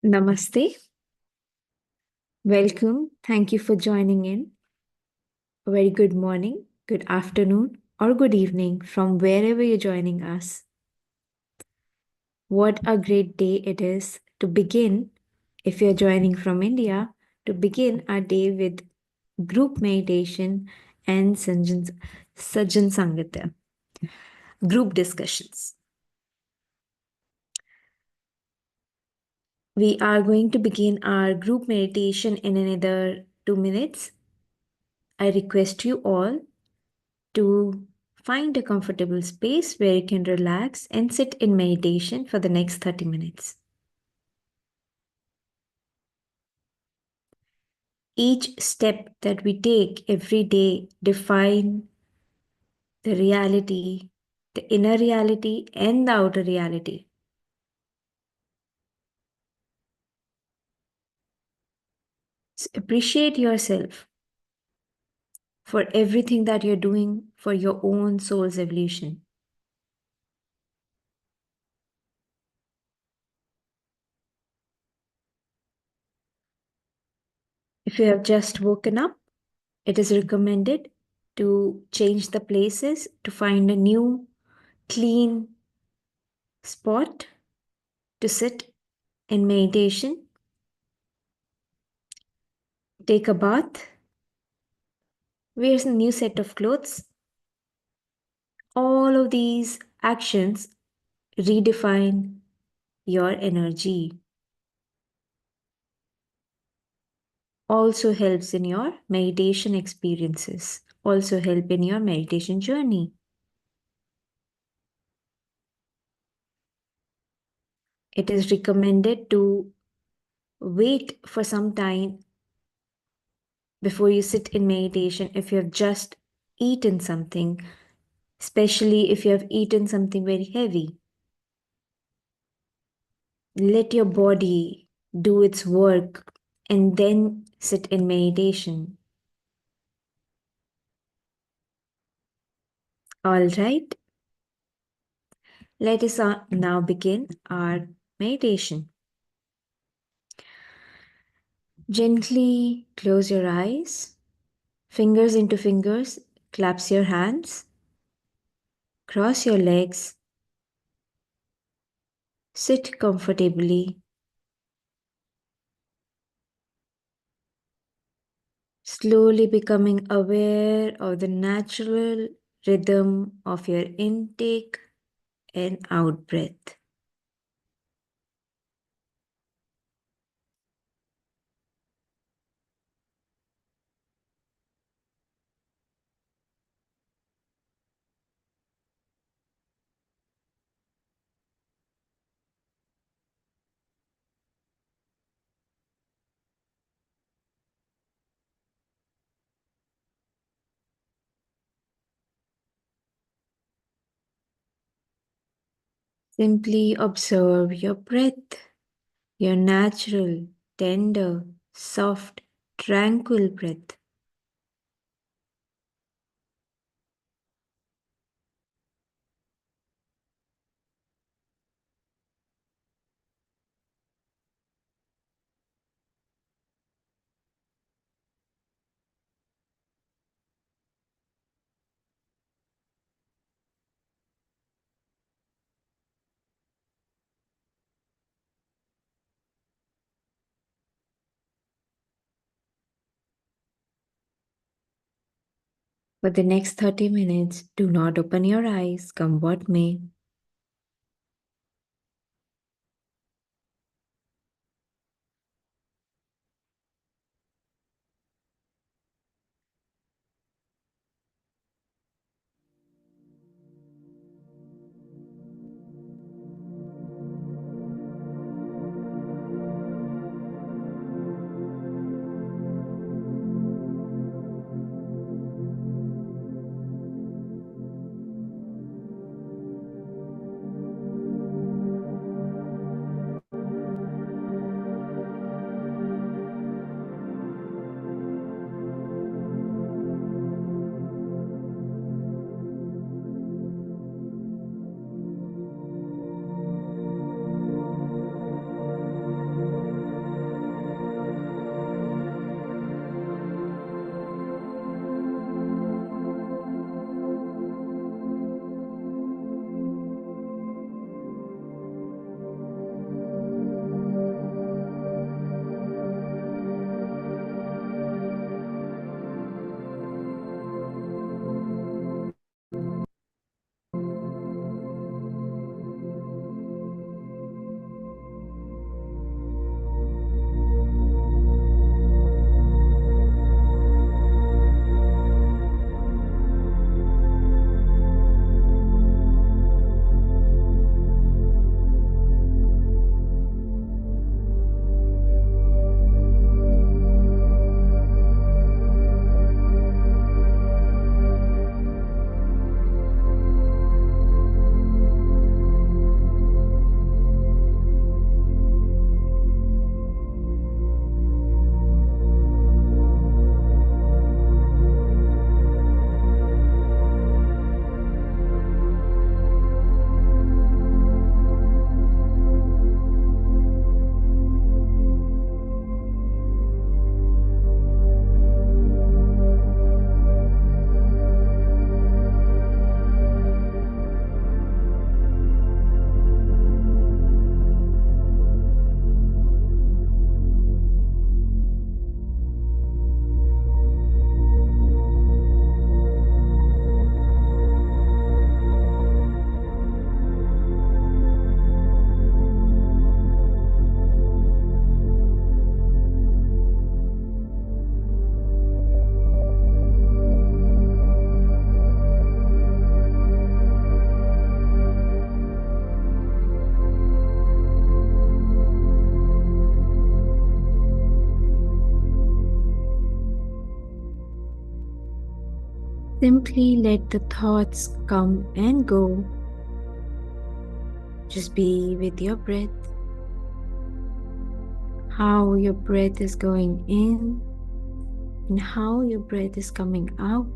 Namaste. Welcome. Thank you for joining in. A very good morning, good afternoon, or good evening from wherever you're joining us. What a great day it is to begin, if you're joining from India, to begin our day with group meditation and Sajjan Sangata, group discussions. We are going to begin our group meditation in another 2 minutes. I request you all to find a comfortable space where you can relax and sit in meditation for the next 30 minutes. Each step that we take every day define the reality, the inner reality and the outer reality. So appreciate yourself for everything that you're doing for your own soul's evolution. If you have just woken up, it is recommended to change the places to find a new, clean spot to sit in meditation. Take a bath, wear a new set of clothes. All of these actions redefine your energy. Also helps in your meditation experiences, also help in your meditation journey. It is recommended to wait for some time before you sit in meditation if you have just eaten something, especially if you have eaten something very heavy. Let your body do its work and then sit in meditation. All right, let us now begin our meditation. Gently close your eyes, fingers into fingers, clasp your hands, cross your legs, sit comfortably, slowly becoming aware of the natural rhythm of your intake and out breath. Simply observe your breath, your natural, tender, soft, tranquil breath. For the next 30 minutes, do not open your eyes, come what may. Simply let the thoughts come and go. Just be with your breath. How your breath is going in and how your breath is coming out.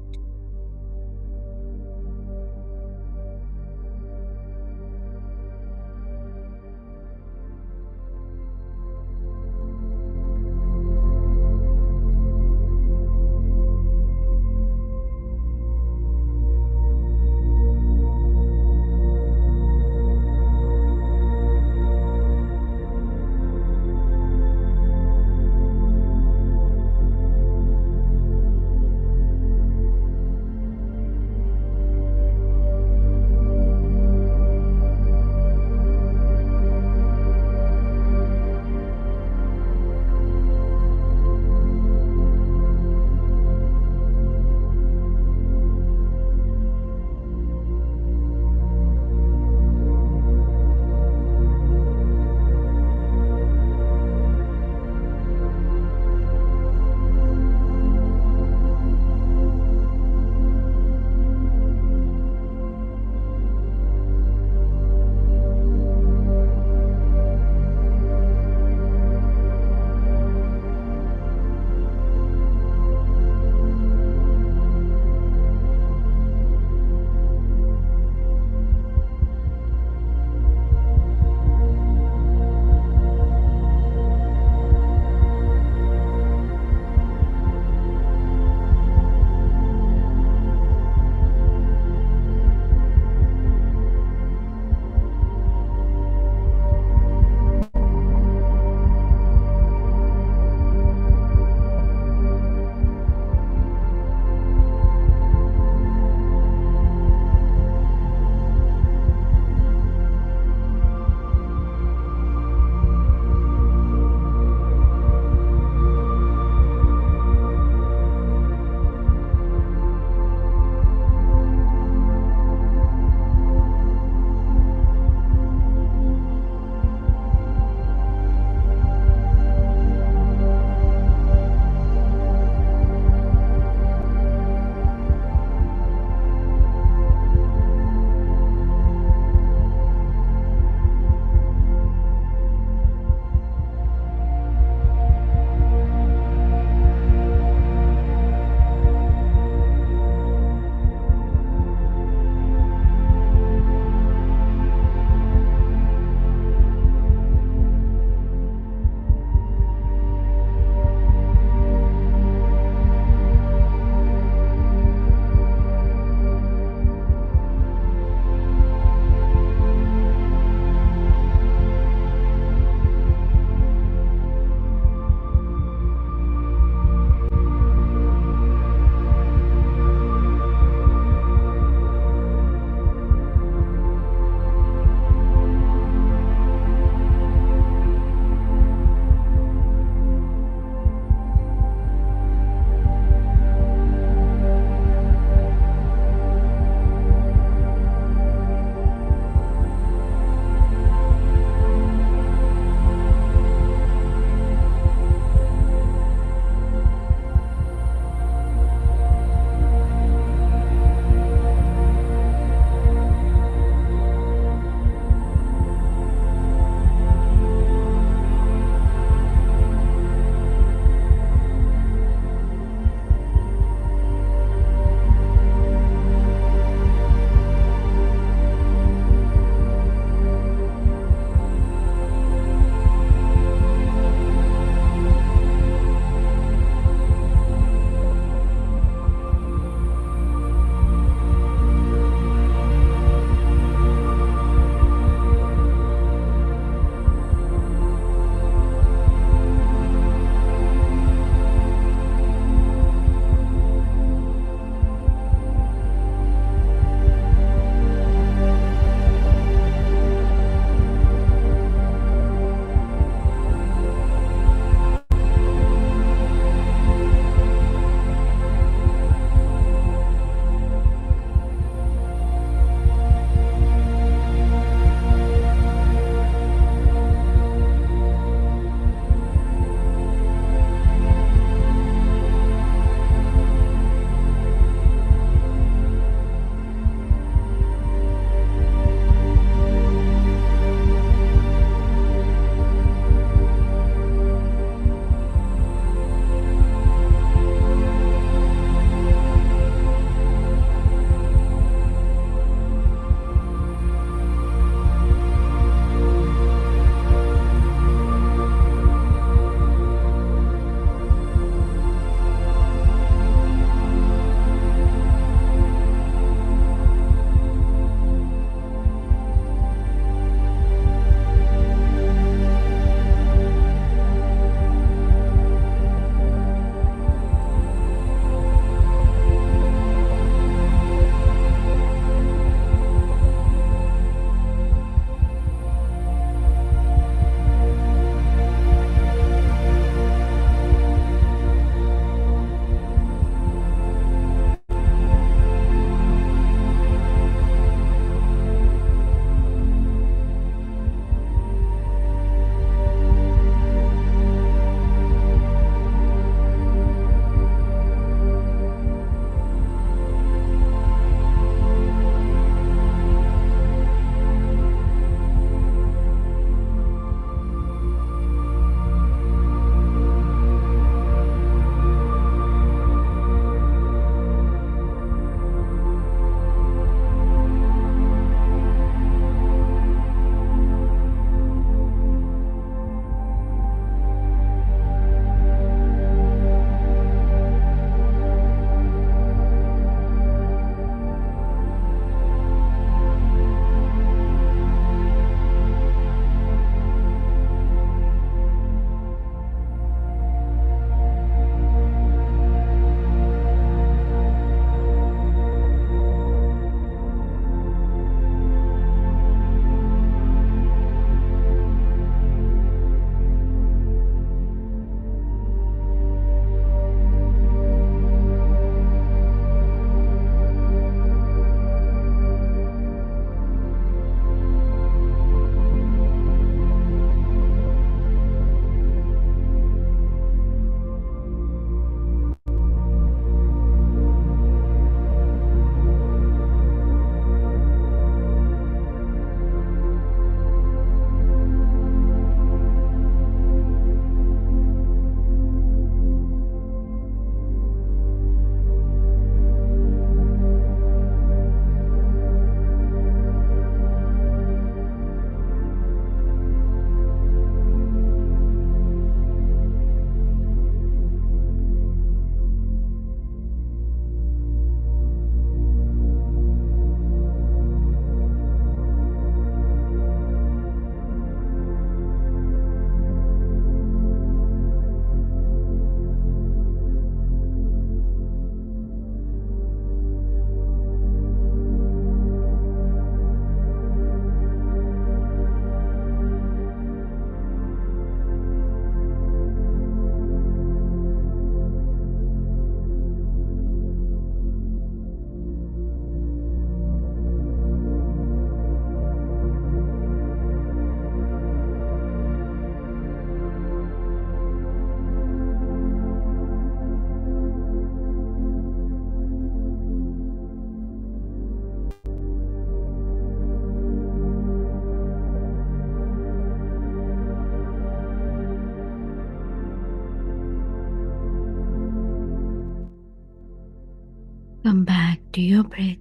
to your breath,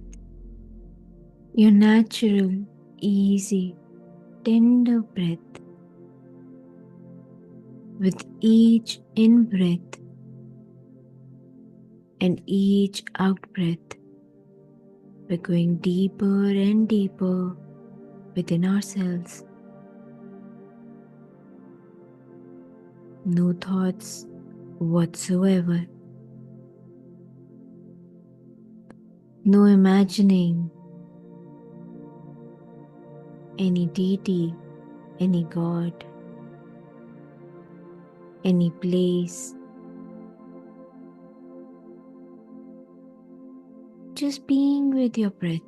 your natural, easy, tender breath. With each in-breath and each out-breath, we're going deeper and deeper within ourselves. No thoughts whatsoever. No imagining any deity, any god, any place. Just being with your breath.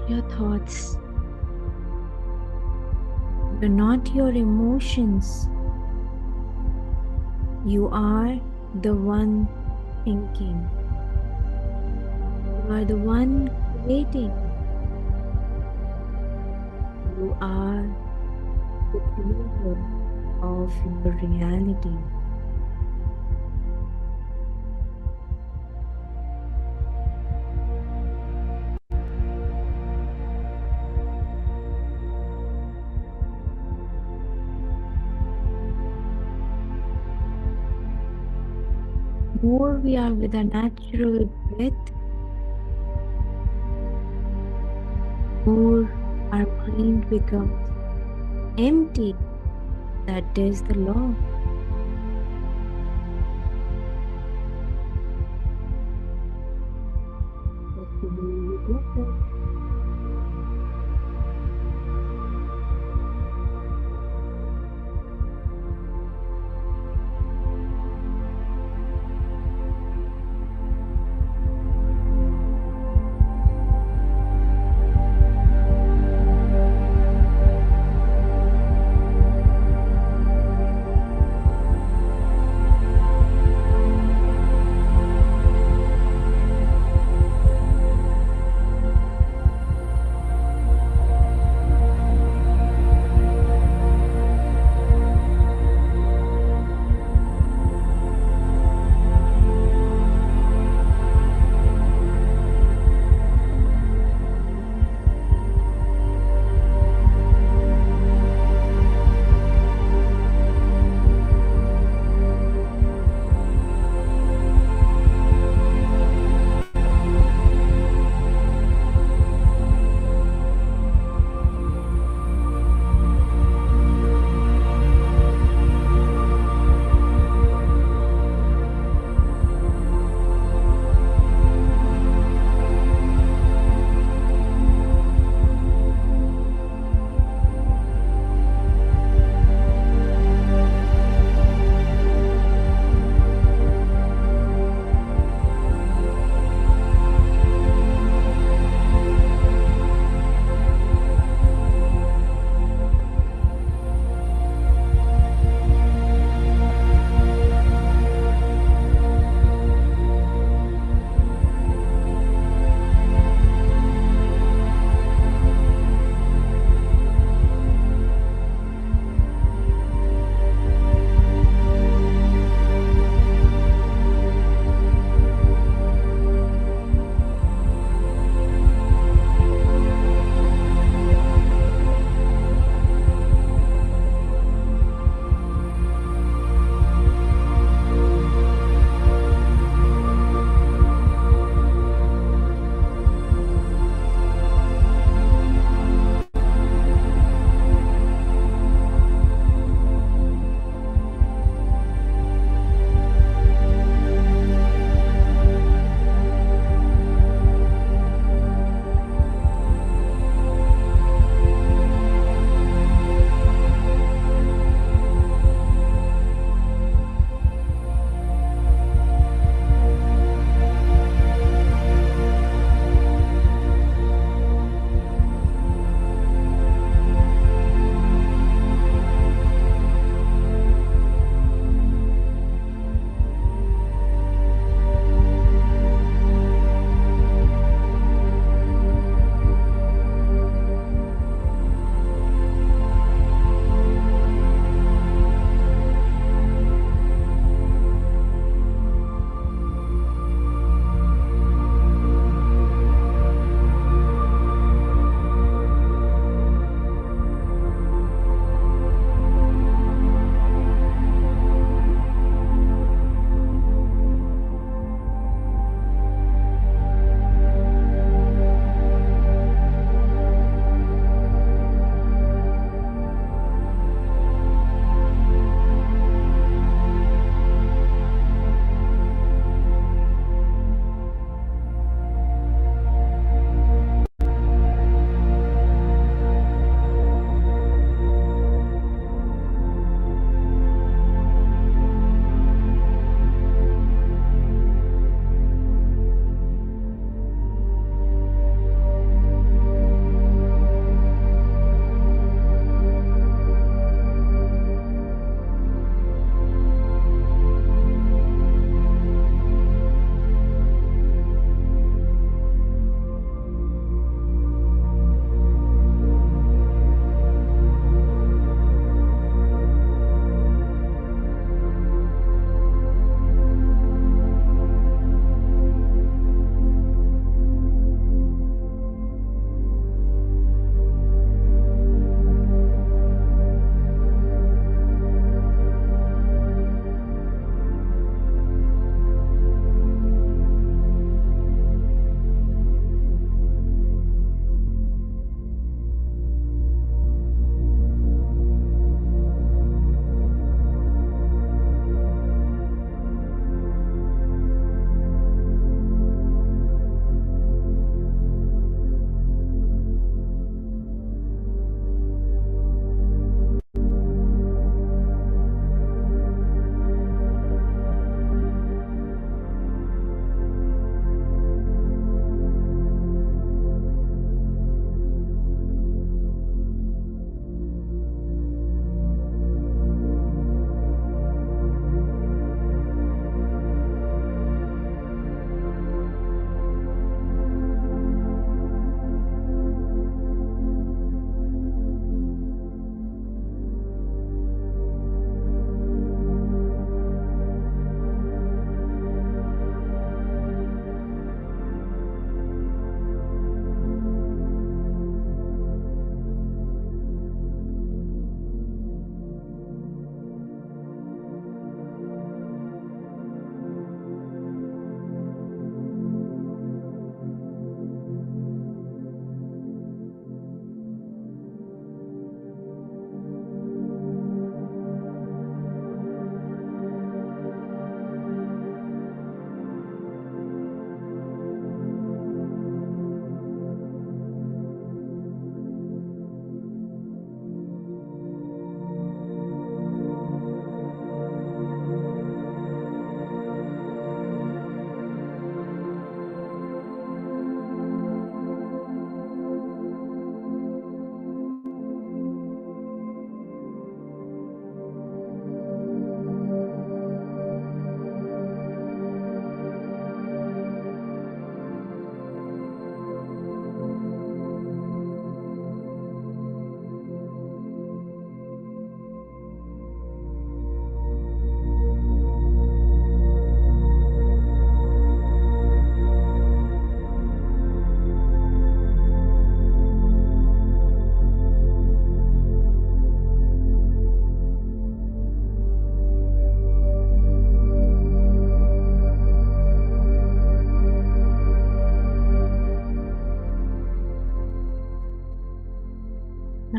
Your thoughts. You're not your emotions. You are the one thinking. You are the one creating. You are the creator of your reality. More we are with a natural breath, more our mind becomes empty. That is the law. Just the way you get it.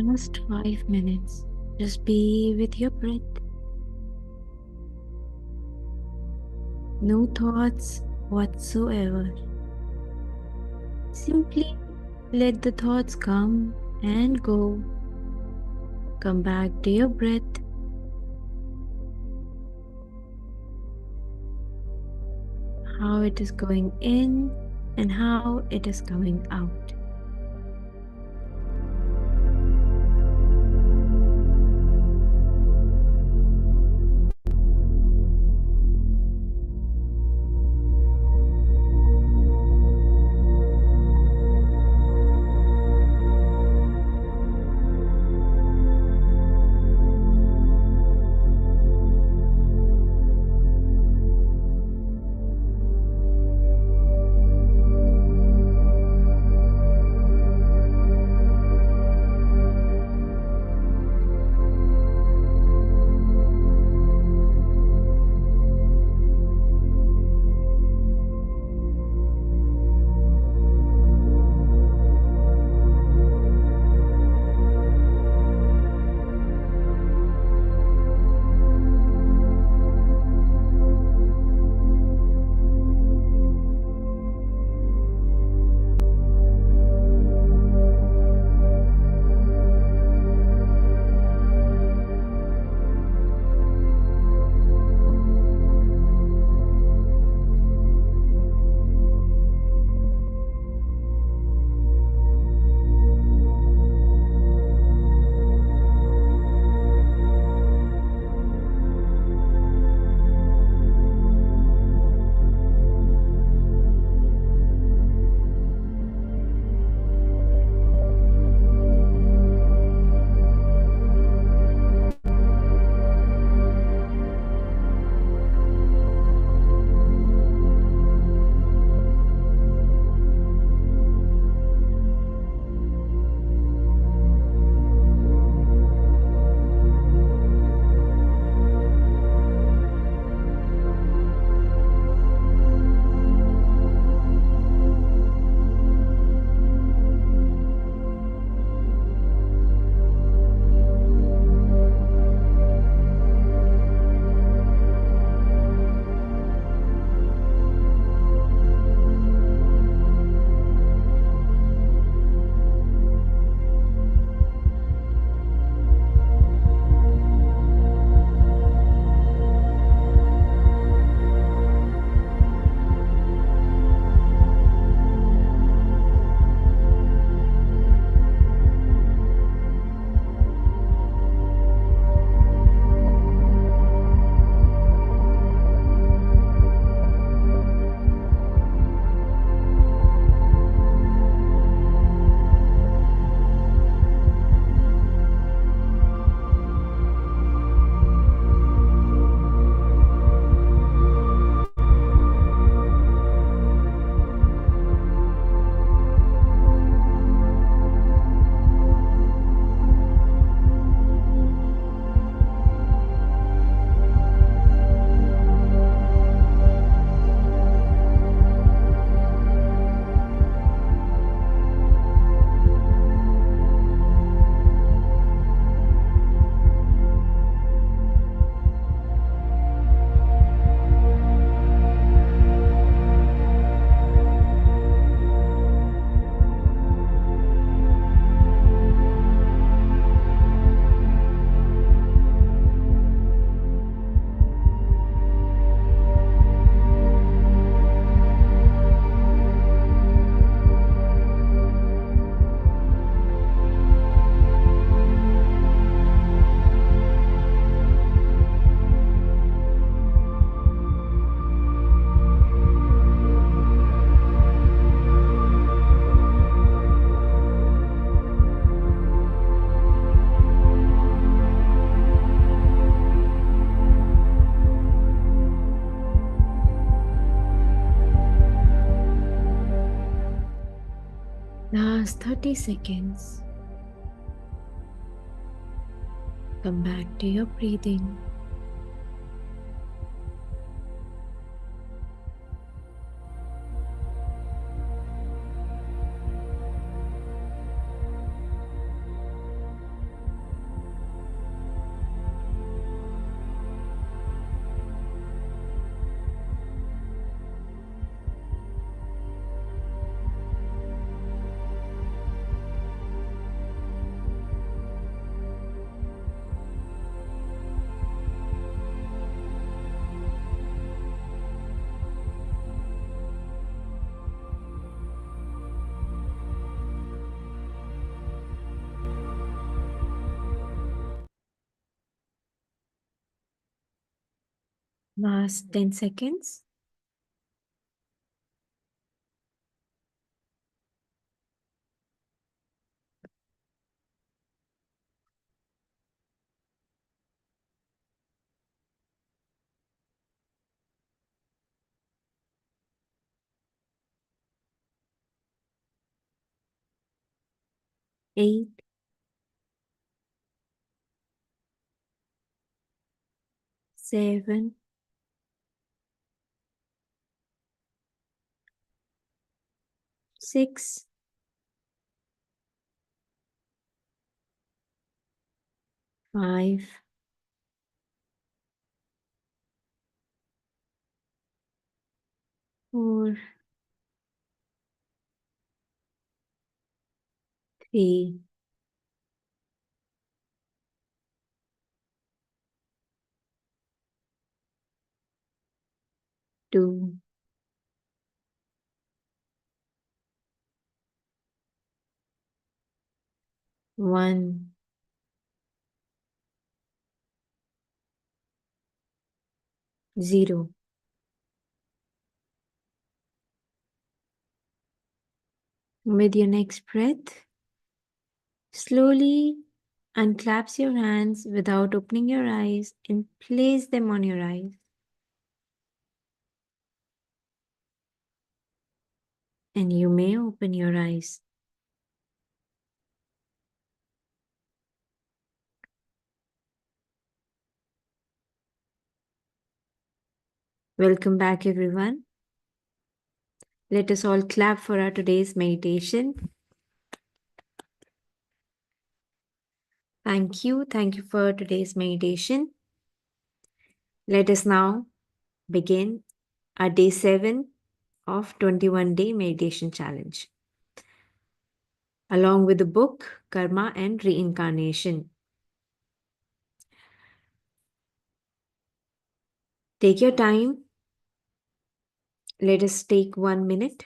Last 5 minutes, just be with your breath. No thoughts whatsoever. Simply let the thoughts come and go. Come back to your breath. How it is going in and how it is coming out. Last 30 seconds. Come back to your breathing. Last 10 seconds. 8, 7, 6, 5, 4, 3, 2, 1, 0. With your next breath, slowly unclasp your hands without opening your eyes and place them on your eyes. And you may open your eyes. Welcome back, everyone. Let us all clap for our today's meditation. Thank you. Thank you for today's meditation. Let us now begin our day 7 of 21-day meditation challenge, along with the book Karma and Reincarnation. Take your time. Let us take 1 minute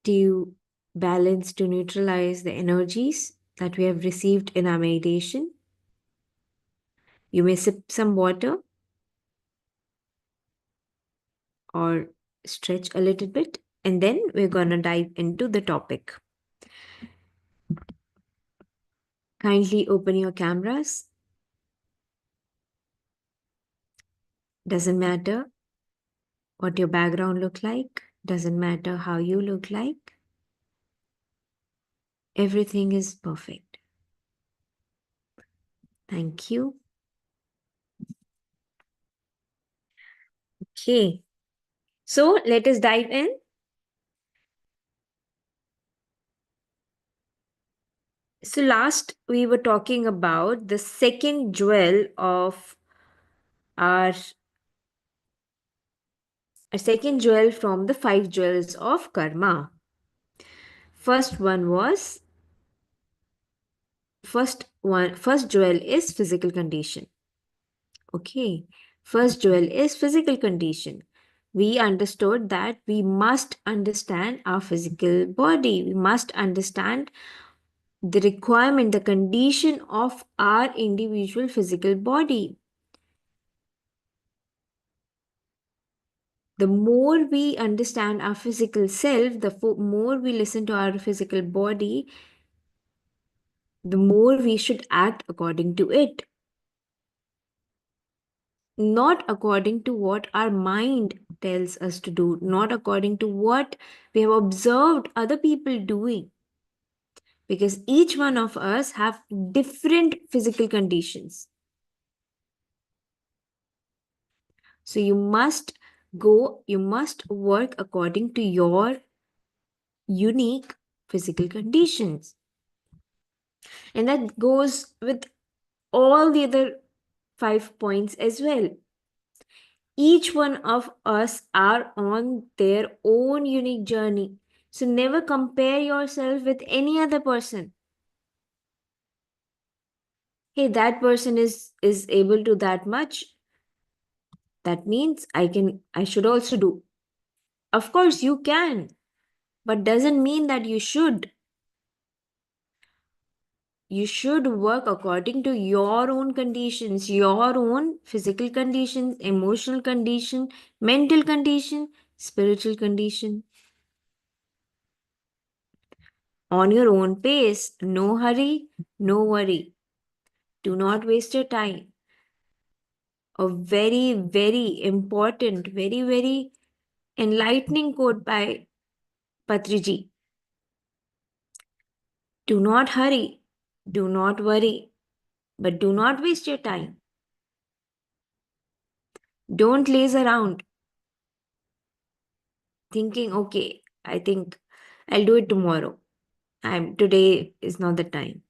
to balance, to neutralize the energies that we have received in our meditation. You may sip some water or stretch a little bit, and then we're going to dive into the topic. Kindly open your cameras. Doesn't matter what your background look like, doesn't matter how you look like. Everything is perfect. Thank you. Okay. So let us dive in. So last we were talking about the second jewel of our a second jewel from the 5 jewels of karma. First jewel is physical condition. Okay. First jewel is physical condition. We understood that we must understand our physical body. We must understand the requirement, the condition of our individual physical body. The more we understand our physical self, the more we listen to our physical body, the more we should act according to it. Not according to what our mind tells us to do, not according to what we have observed other people doing. Because each one of us have different physical conditions. So you must work according to your unique physical conditions. And that goes with all the other 5 points as well. Each one of us are on their own unique journey. So never compare yourself with any other person. Hey, that person is able to that much. That means I should also do. Of course you can, but doesn't mean that you should. You should work according to your own conditions, your own physical conditions, emotional condition, mental condition, spiritual condition. On your own pace, no hurry, no worry. Do not waste your time. A very, very important, very, very enlightening quote by Patriji. Do not hurry, do not worry, but do not waste your time. Don't laze around thinking, okay, I think I'll do it tomorrow. Today is not the time.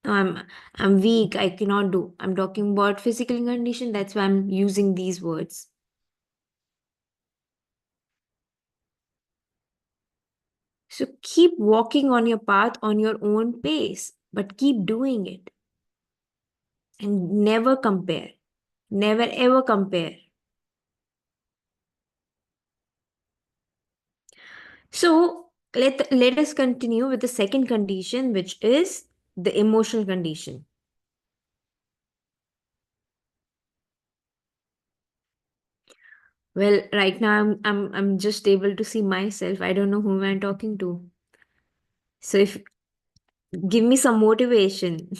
No, I'm weak, I cannot do. I'm talking about physical condition, that's why I'm using these words. So keep walking on your path on your own pace, but keep doing it. And never compare. Never ever compare. So let us continue with the second condition, which is the emotional condition. Well, right now I'm just able to see myself. I don't know whom I'm talking to. So if give me some motivation.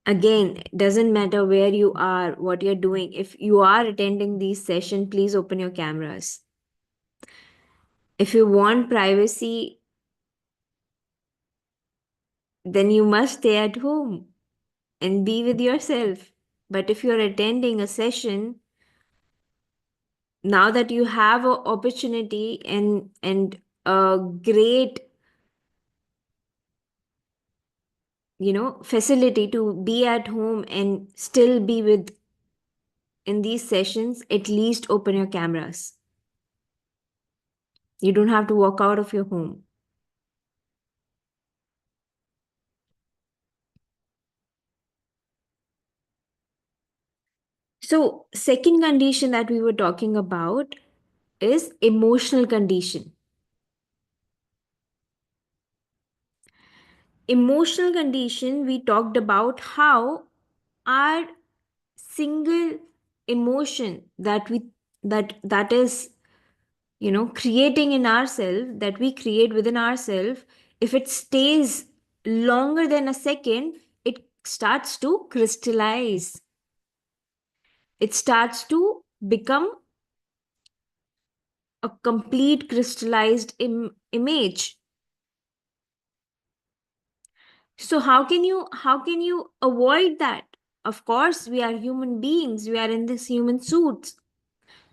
Again, it doesn't matter where you are, what you're doing. If you are attending these sessions, please open your cameras. If you want privacy, then you must stay at home and be with yourself. But if you're attending a session, now that you have an opportunity and a great facility to be at home and still be with in these sessions, at least open your cameras. You don't have to walk out of your home. So second condition that we were talking about is emotional condition. Emotional condition, we talked about how our single emotion that is creating in ourselves, that we create within ourselves, if it stays longer than a second, it starts to crystallize. It starts to become a complete crystallized image. So how can you avoid that? Of course, we are human beings, we are in this human suits.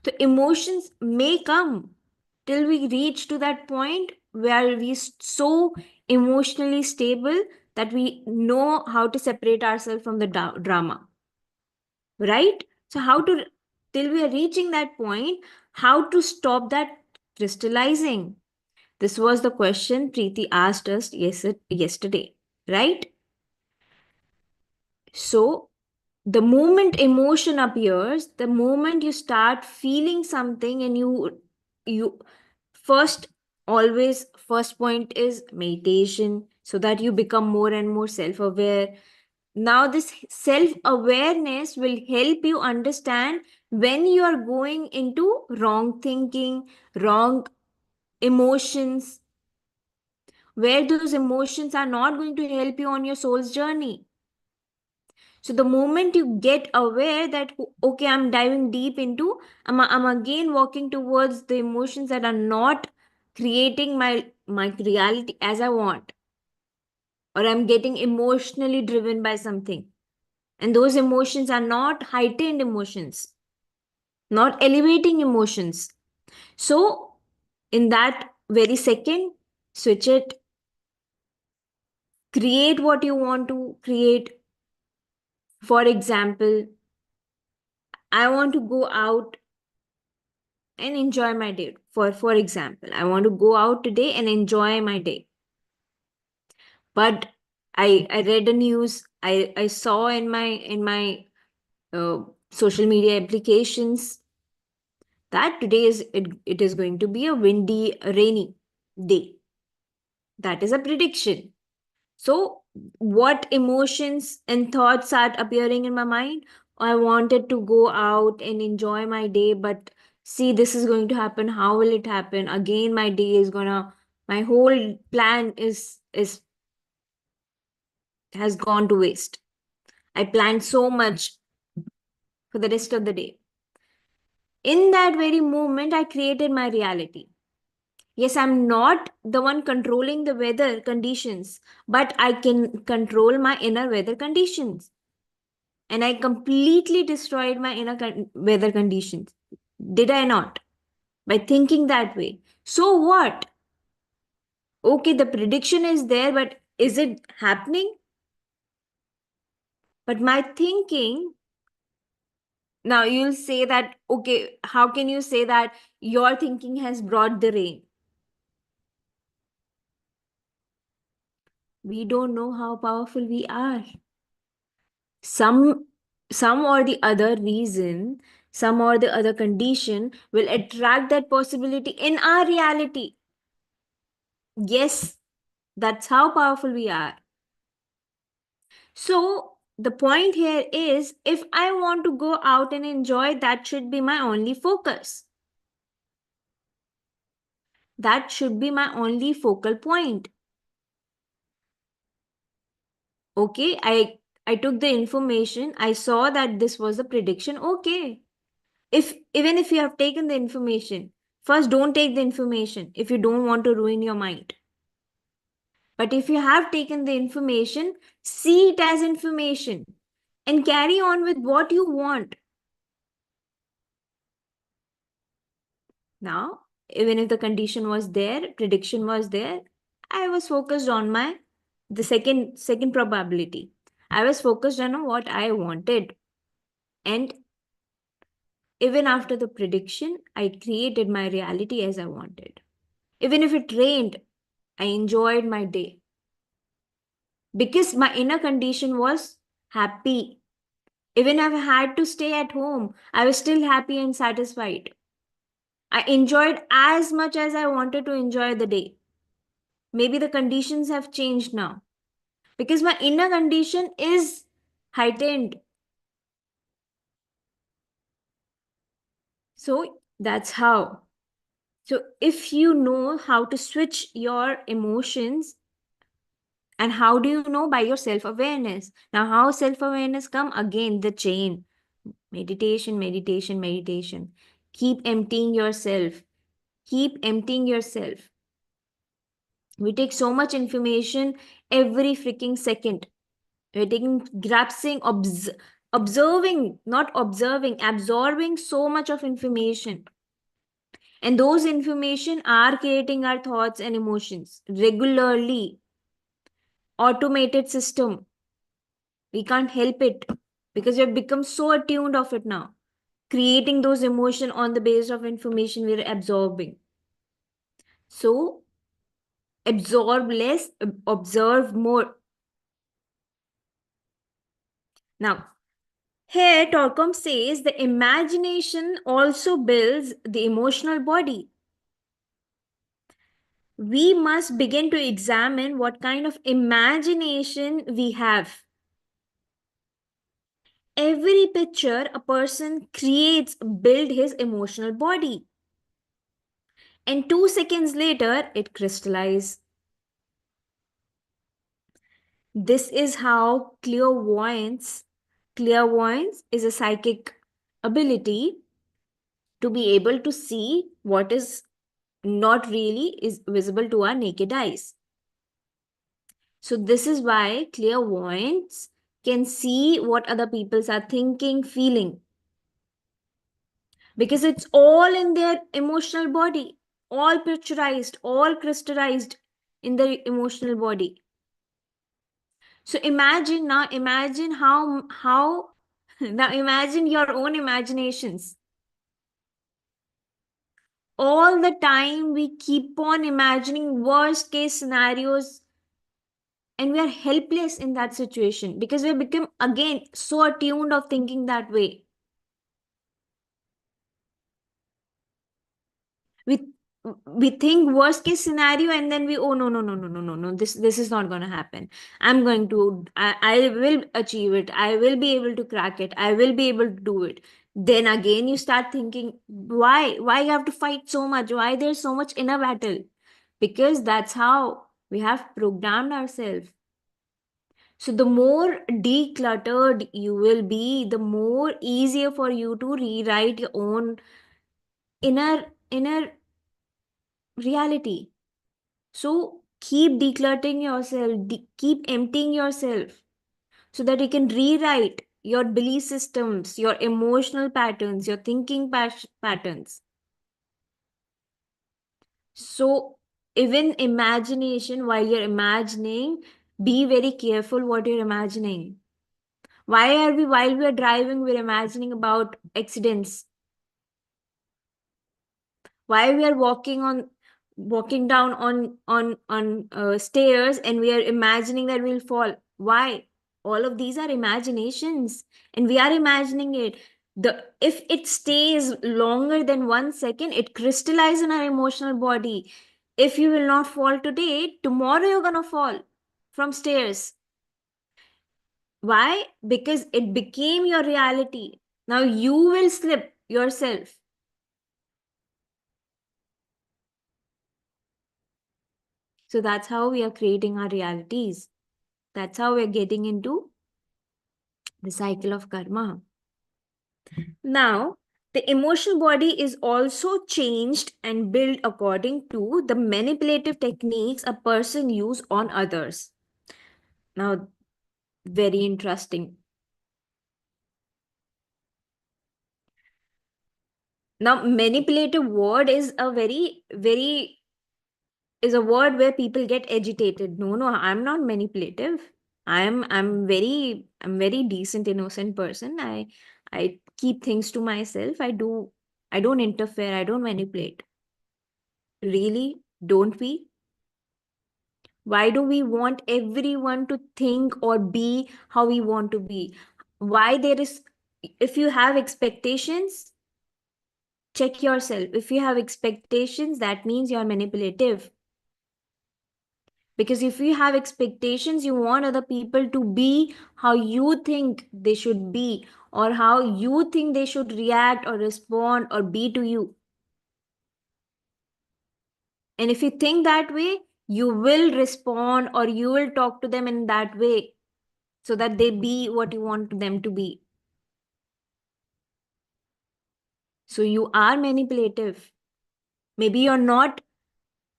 The emotions may come till we reach to that point where we so emotionally stable that we know how to separate ourselves from the drama, right? So how to, till we are reaching that point, how to stop that crystallizing? This was the question Preeti asked us yesterday, right? So the moment emotion appears, the moment you start feeling something, and you first, always first point is meditation, so that you become more and more self aware. Now this self awareness will help you understand when you are going into wrong thinking, wrong emotions, where those emotions are not going to help you on your soul's journey. So the moment you get aware that, okay, I'm diving deep into, I'm again walking towards the emotions that are not creating my reality as I want, or I'm getting emotionally driven by something, and those emotions are not heightened emotions, not elevating emotions. So in that very second, switch it, create what you want to create. For example, I want to go out and enjoy my day. For example, I want to go out today and enjoy my day. But I read a news, I saw in my social media applications that today it is going to be a windy, rainy day. That is a prediction. So, what emotions and thoughts start appearing in my mind? I wanted to go out and enjoy my day, but see, this is going to happen. How will it happen? Again, my day is gonna, my whole plan is has gone to waste. I planned so much for the rest of the day. In that very moment, I created my reality. Yes, I'm not the one controlling the weather conditions, but I can control my inner weather conditions. And I completely destroyed my inner weather conditions. Did I not? By thinking that way. So what? Okay, the prediction is there, but is it happening? But my thinking, now you'll say that, okay, how can you say that your thinking has brought the rain? We don't know how powerful we are. Some some or the other reason, some or the other condition will attract that possibility in our reality. Yes, that's how powerful we are. So, the point here is if I want to go out and enjoy, that should be my only focus. That should be my only focal point. Okay, I took the information, I saw that this was the prediction. Okay. If even if you have taken the information, first don't take the information if you don't want to ruin your mind. But if you have taken the information, see it as information and carry on with what you want. Now, even if the condition was there, prediction was there, I was focused on my the second probability. I was focused on what I wanted. And even after the prediction, I created my reality as I wanted. Even if it rained, I enjoyed my day because my inner condition was happy. Even if I had to stay at home, I was still happy and satisfied. I enjoyed as much as I wanted to enjoy the day. Maybe the conditions have changed now because my inner condition is heightened. So that's how. So if you know how to switch your emotions, and how do you know? By your self awareness. Now, how self awareness come? Again, the chain. Meditation, meditation, meditation. Keep emptying yourself. Keep emptying yourself. We take so much information every freaking second. We're taking, grasping, observing, not observing, absorbing so much of information. And those information are creating our thoughts and emotions regularly. Automated system. We can't help it because we've become so attuned of it now, creating those emotion on the basis of information we're absorbing. So absorb less, observe more. Now, here Torkom says the imagination also builds the emotional body. We must begin to examine what kind of imagination we have. Every picture a person creates build his emotional body. And 2 seconds later, it crystallizes. This is how clairvoyance is a psychic ability to be able to see what is not really is visible to our naked eyes. So this is why clairvoyants can see what other people are thinking, feeling, because it's all in their emotional body, all picturized, all crystallized in the emotional body. So imagine now, imagine how now imagine your own imaginations. All the time we keep on imagining worst case scenarios and we are helpless in that situation because we become again so attuned of thinking that way. We we think worst case scenario, and then we, oh, no, no, no, no, no, no, no, this is not going to happen. I'm going to, I will achieve it, I will be able to crack it, I will be able to do it. Then again you start thinking, why you have to fight so much, why there's so much inner battle? Because that's how we have programmed ourselves. So the more decluttered you will be, the more easier for you to rewrite your own inner reality. So keep decluttering yourself, keep emptying yourself so that you can rewrite your belief systems, your emotional patterns, your thinking patterns. So even imagination, while you're imagining, be very careful what you're imagining. Why are we, while we are driving, we're imagining about accidents? Why we are walking down on stairs and we are imagining that we'll fall? Why? All of these are imaginations, and we are imagining it. The If it stays longer than 1 second, it crystallizes in our emotional body. If you will not fall today, tomorrow you're gonna fall from stairs. Why? Because it became your reality. Now you will slip yourself. So that's how we are creating our realities. That's how we're getting into the cycle of karma. Now, the emotional body is also changed and built according to the manipulative techniques a person use on others. Now, very interesting. Now, manipulative word is a very is a word where people get agitated. No, no, I'm not manipulative. I'm very decent, innocent person. I keep things to myself. I don't interfere, I don't manipulate. Really? Don't we? Why do we want everyone to think or be how we want to be? Why there is, if you have expectations, check yourself. If you have expectations, that means you're manipulative. Because if you have expectations, you want other people to be how you think they should be, or how you think they should react or respond or be to you. And if you think that way, you will respond or you will talk to them in that way so that they be what you want them to be. So you are manipulative. Maybe you're not,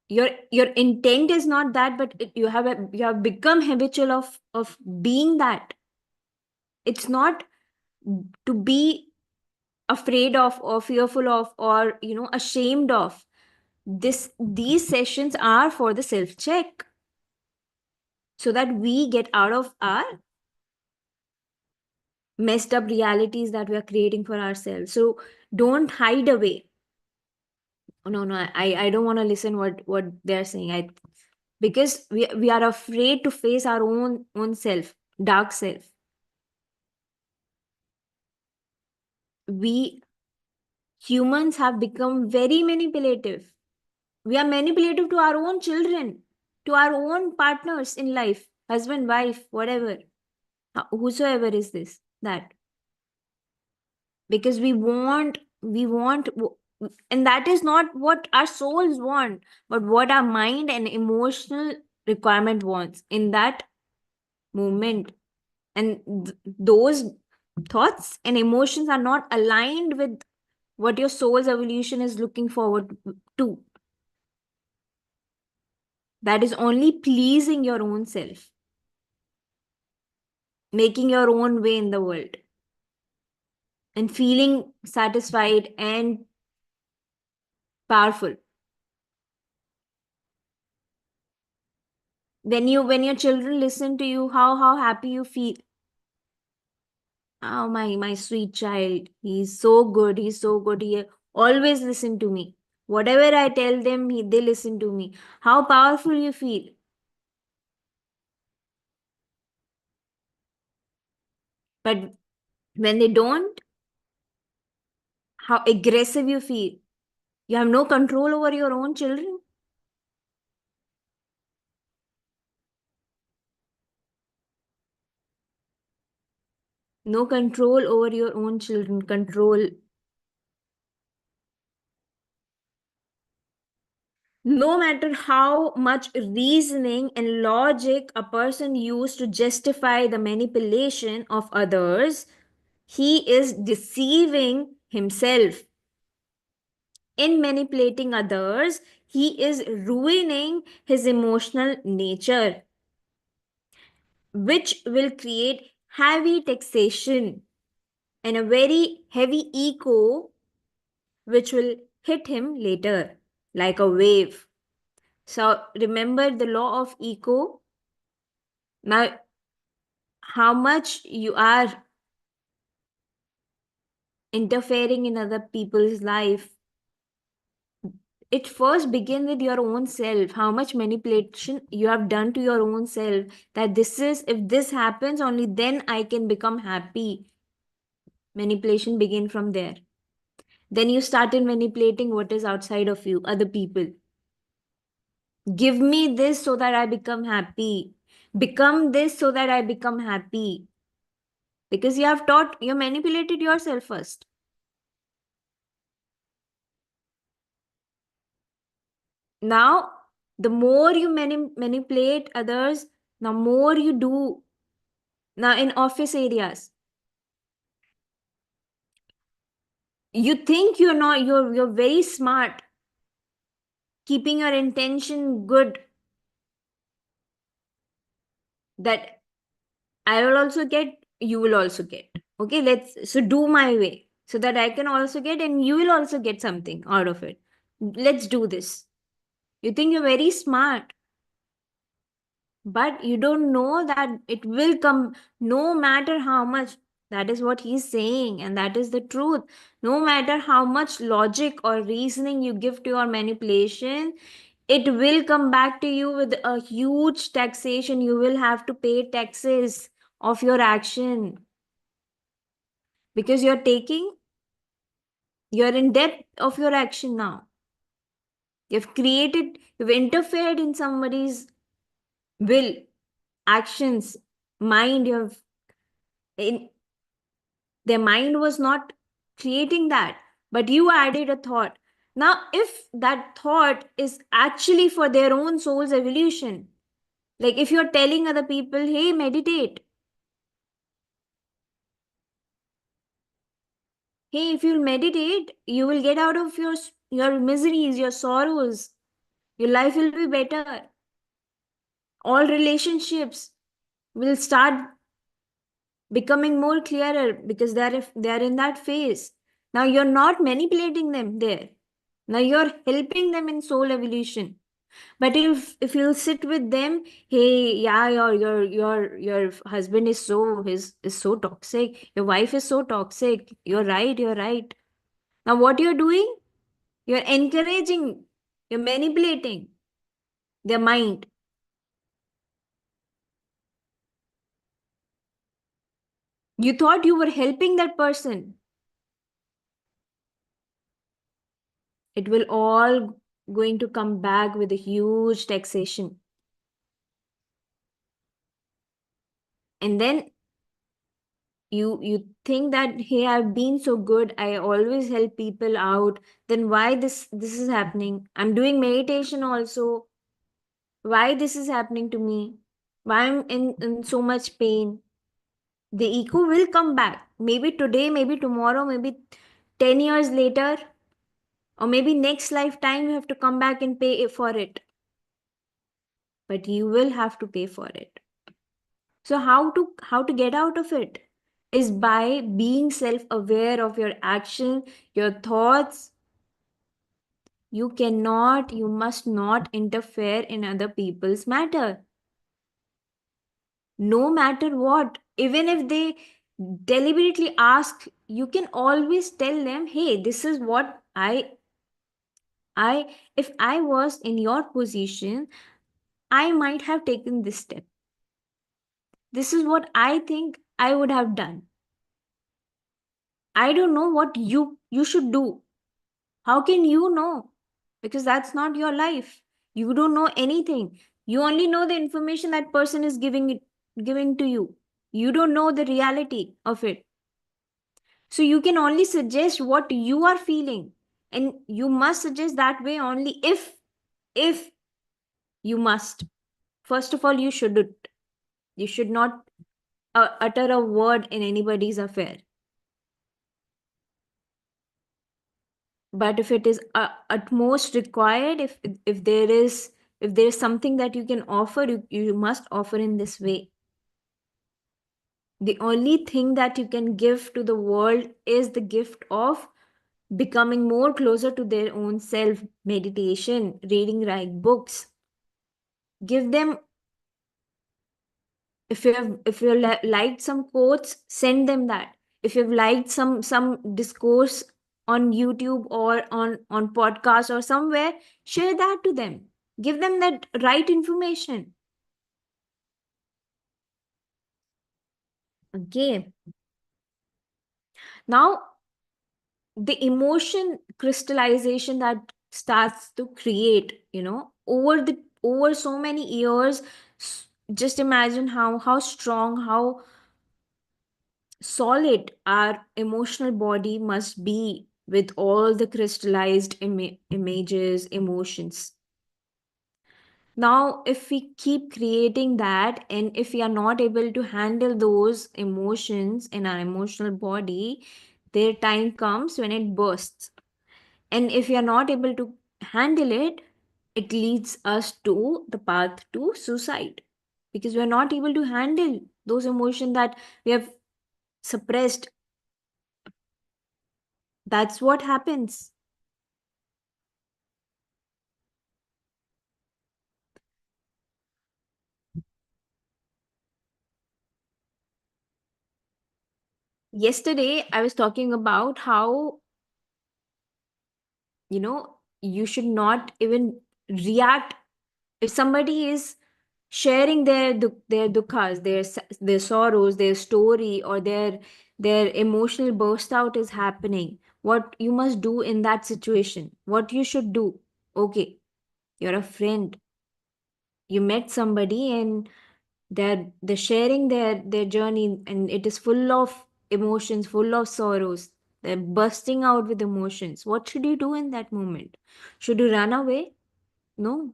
your intent is not that, but you have become habitual of being that. It's not to be afraid of or fearful of or ashamed of. These sessions are for the self check, so that we get out of our messed up realities that we are creating for ourselves. So don't hide away. No, no, I don't want to listen what they're saying. Because we are afraid to face our own self, dark self. We humans have become very manipulative. We are manipulative to our own children, to our own partners in life, husband, wife, whatever, whosoever is this, that. Because we want, and that is not what our souls want, but what our mind and emotional requirement wants in that moment. And those thoughts and emotions are not aligned with what your soul's evolution is looking forward to. That is only pleasing your own self, making your own way in the world, and feeling satisfied and powerful. When your children listen to you, how happy you feel. Oh, my sweet child, he's so good, he's so good, he always listen to me. Whatever I tell them, they listen to me. How powerful you feel. But when they don't, how aggressive you feel. You have no control over your own children. No control over your own children. Control. No matter how much reasoning and logic a person used to justify the manipulation of others, he is deceiving himself. In manipulating others, he is ruining his emotional nature, which will create heavy taxation and a very heavy ego, which will hit him later like a wave. So remember the law of echo. Now, how much you are interfering in other people's life, it first begin with your own self. How much manipulation you have done to your own self, that this is, if this happens only then I can become happy. Manipulation begin from there. Then you started manipulating what is outside of you, other people. Give me this so that I become happy. Become this so that I become happy. Because you have taught, you manipulated yourself first. Now, the more you manipulate others, the more you do. Now, in office areas, you think you're not, you're very smart, keeping your intention good, that I will also get, you will also get. Okay, let's so do my way so that I can also get and you will also get something out of it. Let's do this. You think you're very smart, but you don't know that it will come no matter how much. That is what he's saying, and that is the truth. No matter how much logic or reasoning you give to your manipulation, it will come back to you with a huge taxation. You will have to pay taxes of your action because you're in debt of your action now. You've interfered in somebody's will, actions, mind. In their mind was not creating that, but you added a thought. Now, if that thought is actually for their own soul's evolution, like if you're telling other people, hey, meditate, hey, if you'll meditate, you will get out of your miseries, your sorrows, your life will be better. All relationships will start becoming more clearer because they're in that phase. Now you're not manipulating them there. Now you're helping them in soul evolution. But if you'll sit with them, hey, yeah, your husband is so toxic, your wife is so toxic, you're right. Now what you're doing? You're encouraging, you're manipulating their mind. You thought you were helping that person. It will all going to come back with a huge taxation. And then you think that, hey, I've been so good, I always help people out, then why this is happening? I'm doing meditation also. Why this is happening to me? Why I'm in so much pain? The ego will come back, maybe today, maybe tomorrow, maybe 10 years later, or maybe next lifetime you have to come back and pay for it, but you will have to pay for it. So how to get out of it is by being self aware of your action, your thoughts. You must not interfere in other people's matter, no matter what. Even if they deliberately ask, you can always tell them, hey, this is what I if I was in your position, I might have taken this step. This is what I think I would have done. I don't know what you should do. How can you know? Because that's not your life. You don't know anything. You only know the information that person is giving to you. You don't know the reality of it. So you can only suggest what you are feeling. And you must suggest that way only if you must. First of all, you shouldn't. You should not utter a word in anybody's affair. But if it is at most required, if there is something that you can offer, you must offer in this way. The only thing that you can give to the world is the gift of becoming more closer to their own self. Meditation, reading right books, give them. If you have liked some quotes, send them that. If you've liked some discourse on YouTube or on podcast or somewhere, share that to them. Give them that right information. Okay. Now the emotion crystallization that starts to create, over so many years. Just imagine how strong, how solid our emotional body must be with all the crystallized images, emotions. Now, if we keep creating that, and if we are not able to handle those emotions in our emotional body, their time comes when it bursts. And if we are not able to handle it, it leads us to the path to suicide, because we are not able to handle those emotions that we have suppressed. That's what happens. Yesterday, I was talking about how, you should not even react if somebody is sharing their dukkhas, their sorrows, their story, or their emotional burst out is happening. What you must do in that situation, what you should do. Okay, you're a friend, you met somebody, and they're sharing their journey, and it is full of emotions, full of sorrows. They're bursting out with emotions. What should you do in that moment? Should you run away? No.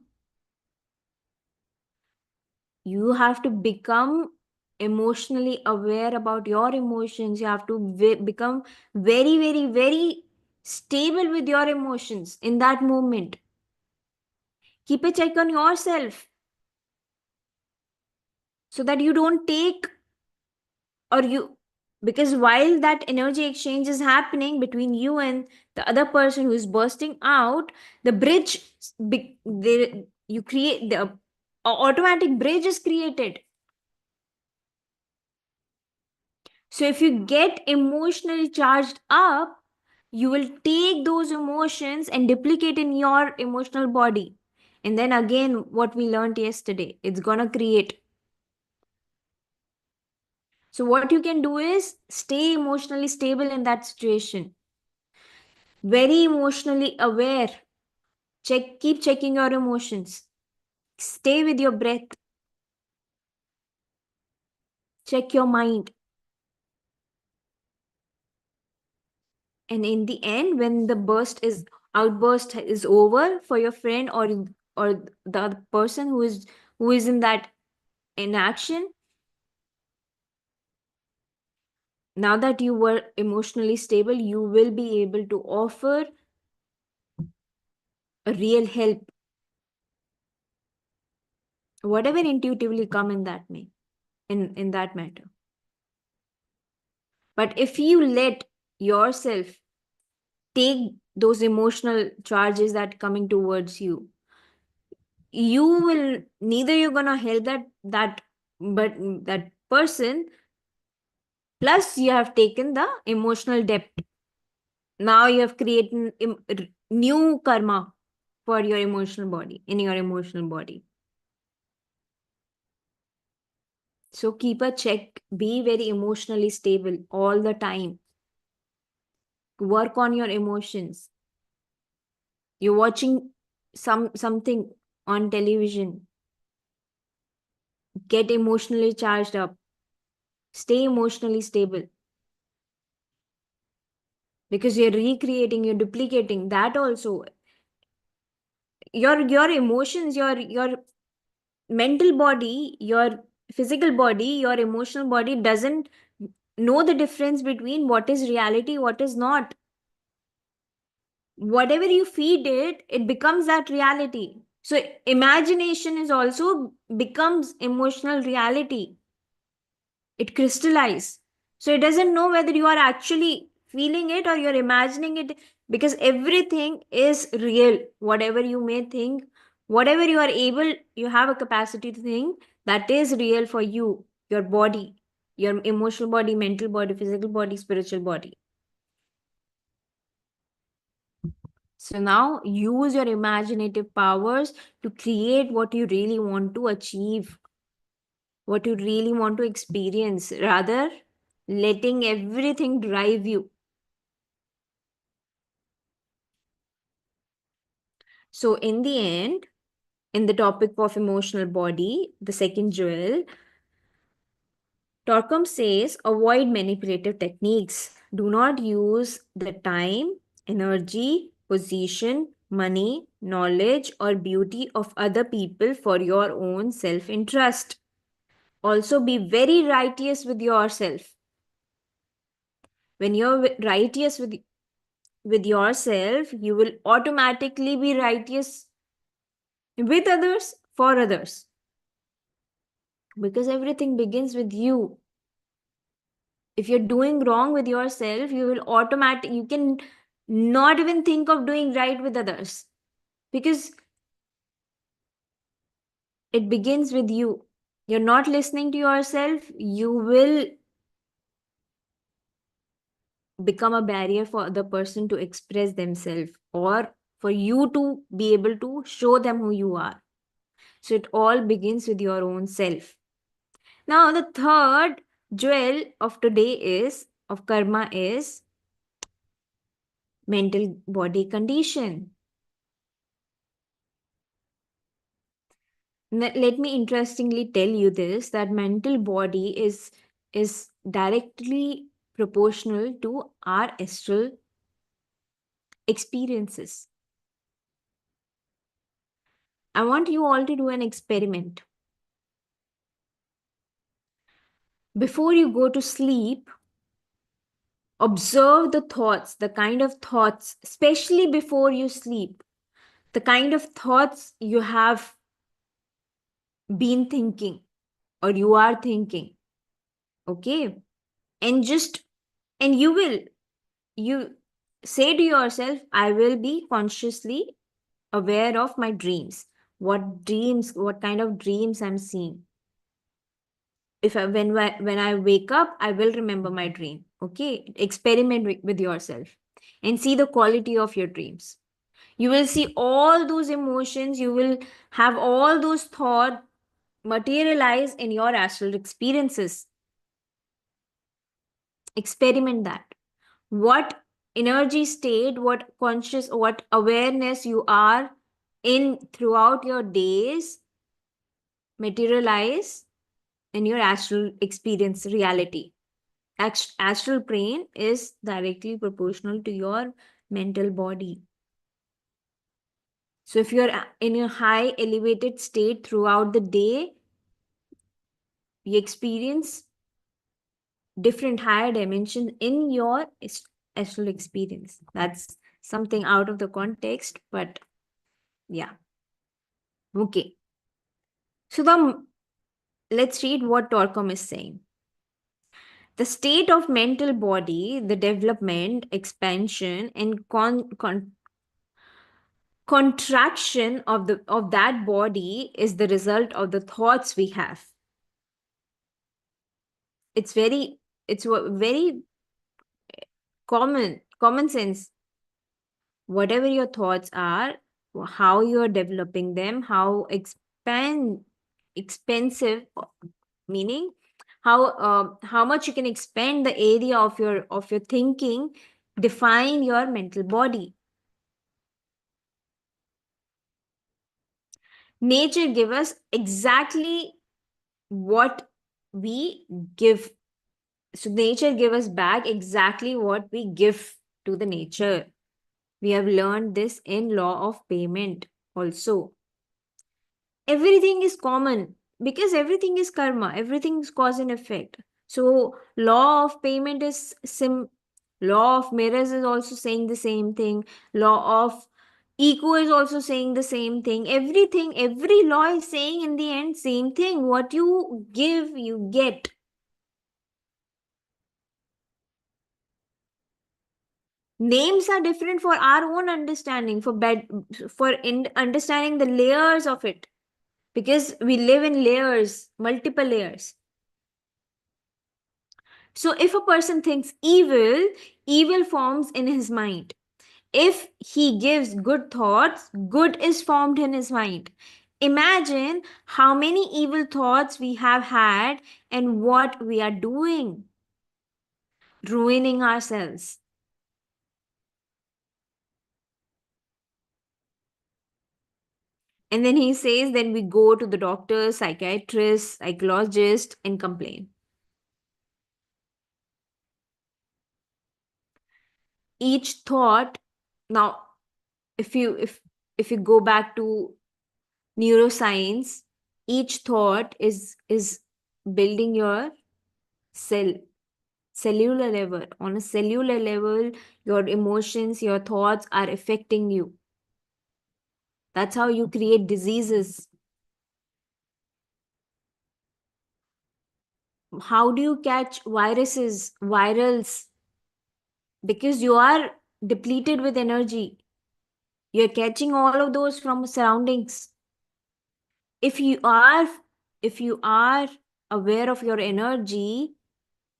You have to become emotionally aware about your emotions. You have to become very, very, very stable with your emotions in that moment. Keep a check on yourself so that you don't take, or you, because while that energy exchange is happening between you and the other person who is bursting out, the bridge, you create the automatic bridge is created. So if you get emotionally charged up, you will take those emotions and duplicate in your emotional body. And then again, what we learned yesterday, it's gonna create. So what you can do is stay emotionally stable in that situation. Very emotionally aware. Keep checking your emotions. Stay with your breath. Check your mind. And in the end, when the outburst is over for your friend, or the other person who is in that inaction, now that you were emotionally stable, you will be able to offer a real help, whatever intuitively come in that may in that matter. But if you let yourself take those emotional charges that coming towards you, you will, neither you're gonna help but that person, plus you have taken the emotional debt. Now you have created new karma for your emotional body, in your emotional body. So keep a check, be very emotionally stable all the time. Work on your emotions. You're watching something on television. Get emotionally charged up. Stay emotionally stable. Because you're recreating, you're duplicating that also. Your emotions, your mental body, your physical body, your emotional body doesn't know the difference between what is reality, what is not. Whatever you feed it, it becomes that reality. So imagination is also becomes emotional reality. It crystallizes. So it doesn't know whether you are actually feeling it or you're imagining it, because everything is real. Whatever you may think, whatever you are able, you have a capacity to think, that is real for you, your body, your emotional body, mental body, physical body, spiritual body. So now use your imaginative powers to create what you really want to achieve, what you really want to experience, rather letting everything drive you. So, in the end, in the topic of emotional body, the second jewel, Torkom says avoid manipulative techniques. Do not use the time, energy, position, money, knowledge, or beauty of other people for your own self interest. Also, be very righteous with yourself. When you're righteous with yourself, you will automatically be righteous with others for others, because everything begins with you. If you're doing wrong with yourself, you will automatically, you can not even think of doing right with others, because it begins with you. You're not listening to yourself, you will become a barrier for the person to express themselves, or for you to be able to show them who you are. So it all begins with your own self. Now, the third jewel of today is, of karma, is mental body condition. Let me interestingly tell you this, that mental body is directly proportional to our astral experiences. I want you all to do an experiment. Before you go to sleep, observe the thoughts, the kind of thoughts, especially before you sleep, the kind of thoughts you have been thinking or you are thinking. Okay. And just, and you say to yourself, I will be consciously aware of my dreams. What dreams, what kind of dreams I'm seeing. If I, when I wake up, I will remember my dream. Okay. Experiment with yourself and see the quality of your dreams. You will see all those emotions, you will have all those thoughts materialize in your astral experiences. Experiment that. What energy state, what conscious, what awareness you are in throughout your days materialize in your astral experience reality. Astral plane is directly proportional to your mental body. So if you're in a high elevated state throughout the day, you experience different higher dimensions in your astral experience. That's something out of the context, but yeah. Okay. So let's read what Torkom is saying. The state of mental body, the development, expansion, and contraction of that body is the result of the thoughts we have. It's very common sense. Whatever your thoughts are, how you're developing them, how expensive, meaning how much you can expand the area of your thinking, define your mental body. Nature give us exactly what we give. So nature give us back exactly what we give to the nature. We have learned this in law of payment also. Everything is common because everything is karma, everything is cause and effect. So law of payment is law of mirrors is also saying the same thing. Law of eco is also saying the same thing. Everything, every law is saying in the end same thing. What you give, you get. Names are different for our own understanding, for understanding the layers of it, because we live in layers, multiple layers. So if a person thinks evil, evil forms in his mind. If he gives good thoughts, good is formed in his mind. Imagine how many evil thoughts we have had and what we are doing, ruining ourselves. And then he says, then we go to the doctor, psychiatrist, psychologist, and complain. Each thought, now, if you go back to neuroscience, each thought is building your cell, cellular level. On a cellular level, your emotions, your thoughts are affecting you. That's how you create diseases. How do you catch viruses, virals? Because you are depleted with energy. You're catching all of those from surroundings. If you are if you are aware of your energy,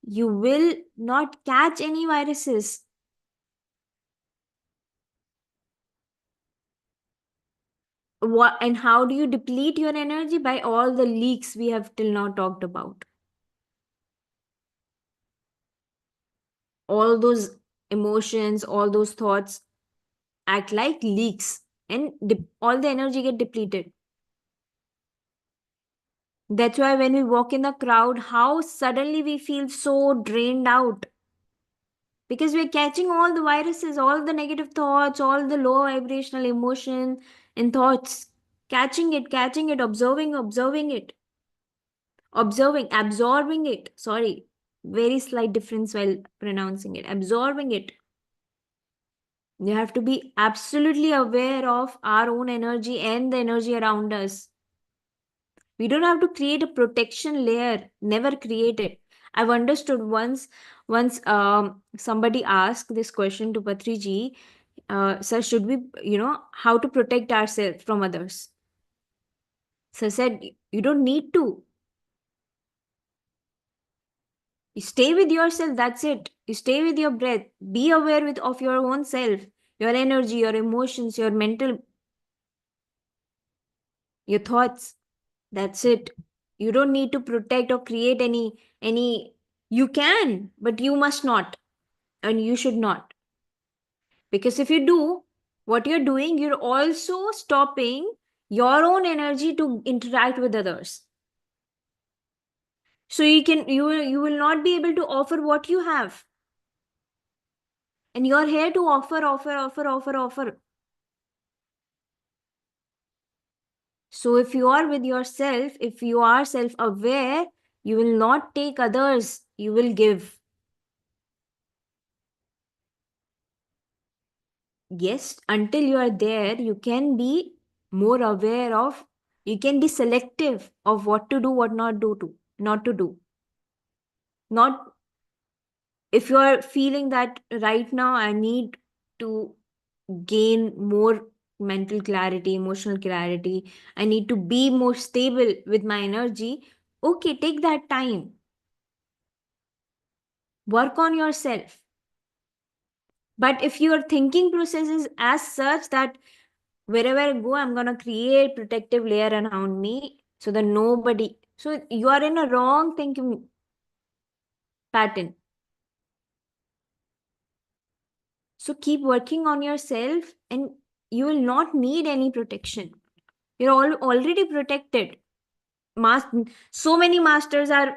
you will not catch any viruses. What and how do you deplete your energy? By all the leaks we have till now talked about. All those emotions, all those thoughts act like leaks, and all the energy get depleted. That's why when we walk in the crowd, how suddenly we feel so drained out, because we're catching all the viruses, all the negative thoughts, all the low vibrational emotion and thoughts, catching it, absorbing it. Sorry, very slight difference while pronouncing it. Absorbing it. You have to be absolutely aware of our own energy and the energy around us. We don't have to create a protection layer. Never create it. I've understood once somebody asked this question to Patriji, sir, should we, how to protect ourselves from others? Sir said, you don't need to. You stay with yourself, that's it. You stay with your breath. Be aware of your own self, your energy, your emotions, your mental, your thoughts. That's it. You don't need to protect or create any you can, but you must not, and you should not. Because if you do, what you're doing, you're also stopping your own energy to interact with others. So you will not be able to offer what you have. And you're here to offer. So if you are with yourself, if you are self-aware, you will not take others, you will give. Yes, until you are there, you can be more aware of, you can be selective of what to do, what not to do. Not if you are feeling that right now I need to gain more mental clarity, emotional clarity, I need to be more stable with my energy. Okay, take that time. Work on yourself. But if your thinking process is as such that wherever I go, I'm gonna create protective layer around me so that nobody. So you are in a wrong thinking pattern. So keep working on yourself, and you will not need any protection. You're already protected. So many masters are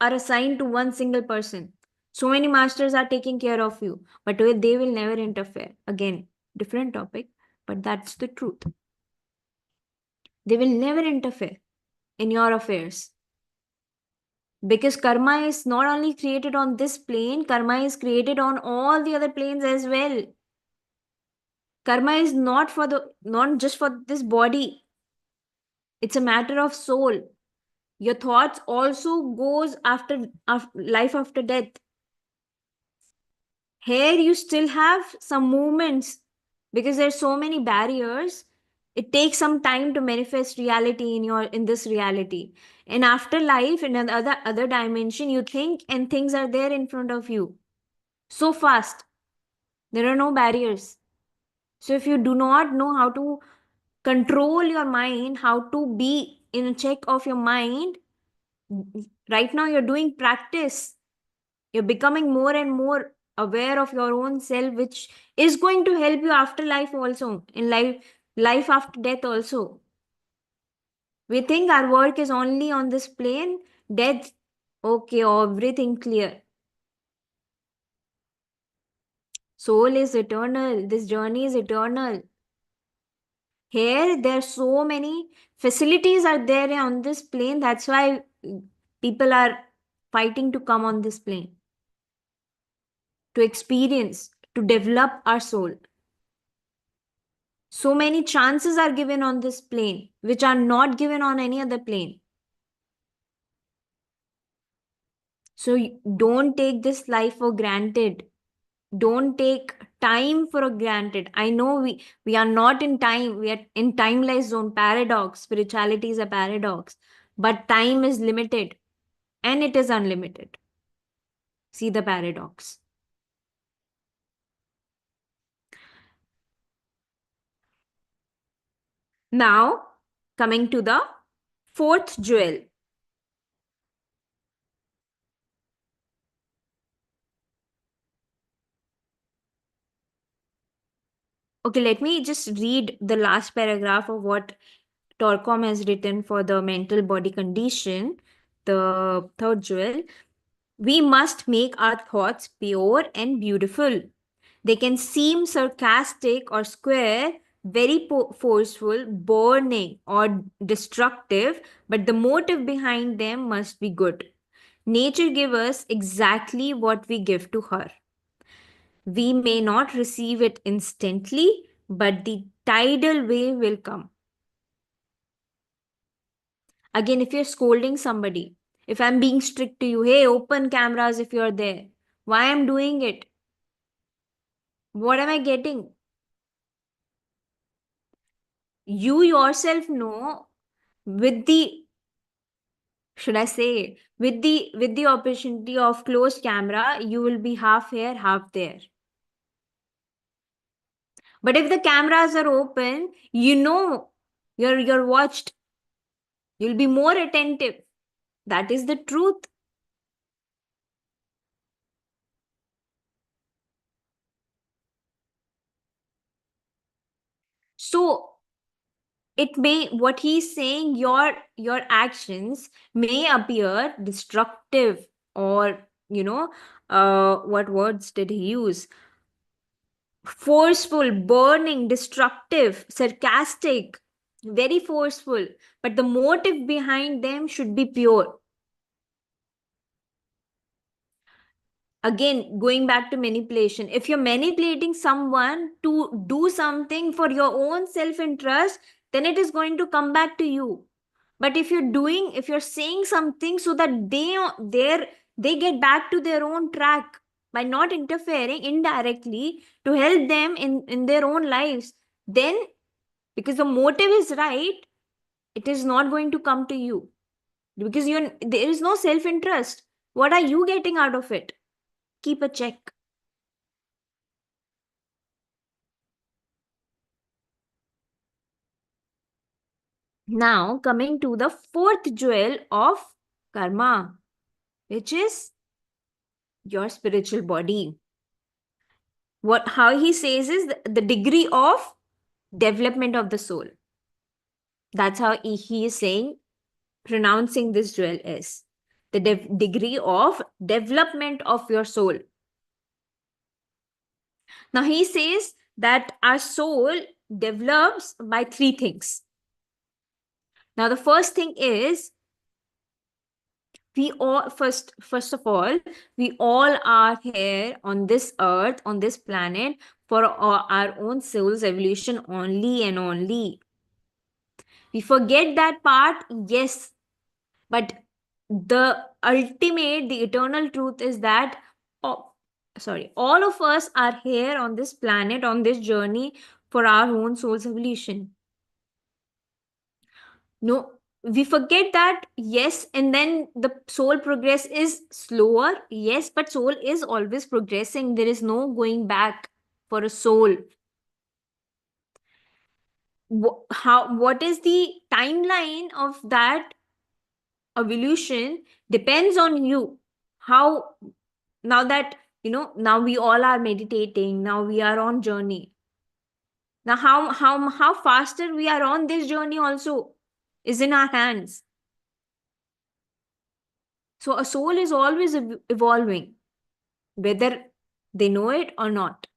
assigned to one single person. So many masters are taking care of you, but they will never interfere. Again, different topic, but that's the truth. They will never interfere in your affairs, because karma is not only created on this plane, karma is created on all the other planes as well. Karma is not just for this body. It's a matter of soul. Your thoughts also goes after life after death. Here you still have some movements, because there's so many barriers. It takes some time to manifest reality in this reality. In afterlife, in another other dimension, you think and things are there in front of you so fast. There are no barriers. So if you do not know how to control your mind, how to be in a check of your mind, right now you're doing practice. You're becoming more and more aware of your own self, which is going to help you after life also, in life after death also. We think our work is only on this plane, death, okay, everything clear. Soul is eternal. This journey is eternal. Here, there are so many facilities are there on this plane. That's why people are fighting to come on this plane, to experience, to develop our soul. So many chances are given on this plane, which are not given on any other plane. So don't take this life for granted. Don't take time for granted. I know we are not in time. We are in timeless zone, paradox. Spirituality is a paradox. But time is limited and it is unlimited. See the paradox. Now, coming to the fourth jewel. Okay, let me just read the last paragraph of what Torcom has written for the mental body condition, the third jewel. We must make our thoughts pure and beautiful. They can seem sarcastic or square, very forceful, burning, or destructive, but the motive behind them must be good. Nature gives us exactly what we give to her. We may not receive it instantly, but the tidal wave will come. Again, if you're scolding somebody, if I'm being strict to you, hey, open cameras if you're there. Why I'm doing it? What am I getting? You yourself know, with the, should I say, with the opportunity of closed camera, you will be half here, half there. But if the cameras are open, you know you're watched. You'll be more attentive. That is the truth. So it may, what he's saying, your actions may appear destructive, or what words did he use? Forceful, burning, destructive, sarcastic, very forceful, but the motive behind them should be pure. Again, going back to manipulation, if you're manipulating someone to do something for your own self interest, then it is going to come back to you. But if you're saying something so that they get back to their own track, by not interfering indirectly to help them in their own lives, then, because the motive is right, it is not going to come to you, because there is no self interest. What are you getting out of it? Keep a check. Now, coming to the fourth jewel of karma, which is your spiritual body. What how he says is the degree of development of the soul. That's how he is saying, pronouncing this jewel is. The degree of development of your soul. Now he says that our soul develops by three things. Now the first thing is, we all first of all, we all are here on this earth, on this planet, for our own soul's evolution only and only. We forget that part, yes, but the ultimate, the eternal truth is that, oh, sorry, all of us are here on this planet, on this journey, for our own soul's evolution. No, we forget that, yes, and then the soul progress is slower, yes, but soul is always progressing. There is no going back for a soul. What is the timeline of that evolution depends on you. How, now that, now we all are meditating, now we are on journey. Now how faster we are on this journey also is in our hands. So a soul is always evolving, whether they know it or not.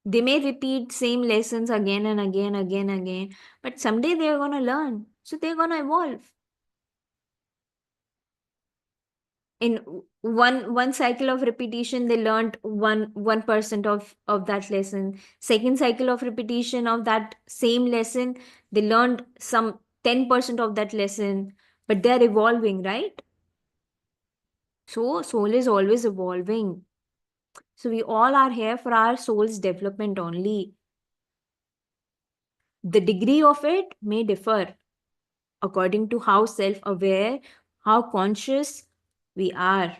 They may repeat same lessons again and again, but someday they're going to learn. So they're going to evolve. In one cycle of repetition, they learned 1% of that lesson. Second cycle of repetition of that same lesson, they learned some 10% of that lesson, but they're evolving, right? So soul is always evolving. So we all are here for our soul's development only. The degree of it may differ according to how self-aware, how conscious we are.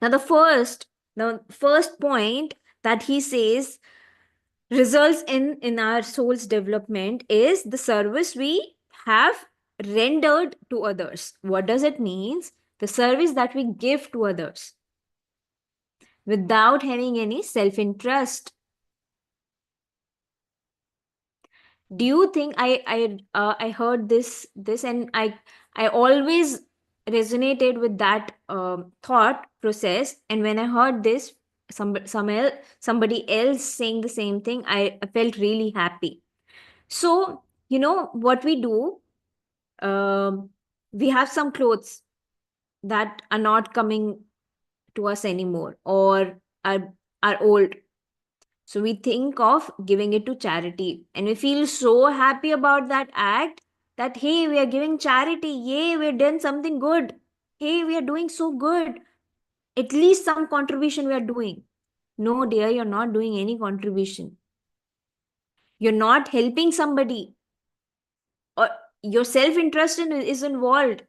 Now the first point that he says results in our soul's development is the service we have rendered to others. What does it mean? The service that we give to others without having any self-interest. Do you think I heard this and I always resonated with that thought process, and when I heard this, somebody else saying the same thing, I felt really happy. So what we do, um, we have some clothes that are not coming to us anymore, or are old. So we think of giving it to charity, and we feel so happy about that act, that hey, we are giving charity, yay, we've done something good, hey, we are doing so good, at least some contribution we are doing. No dear, you're not doing any contribution. You're not helping somebody, or your self-interest is involved.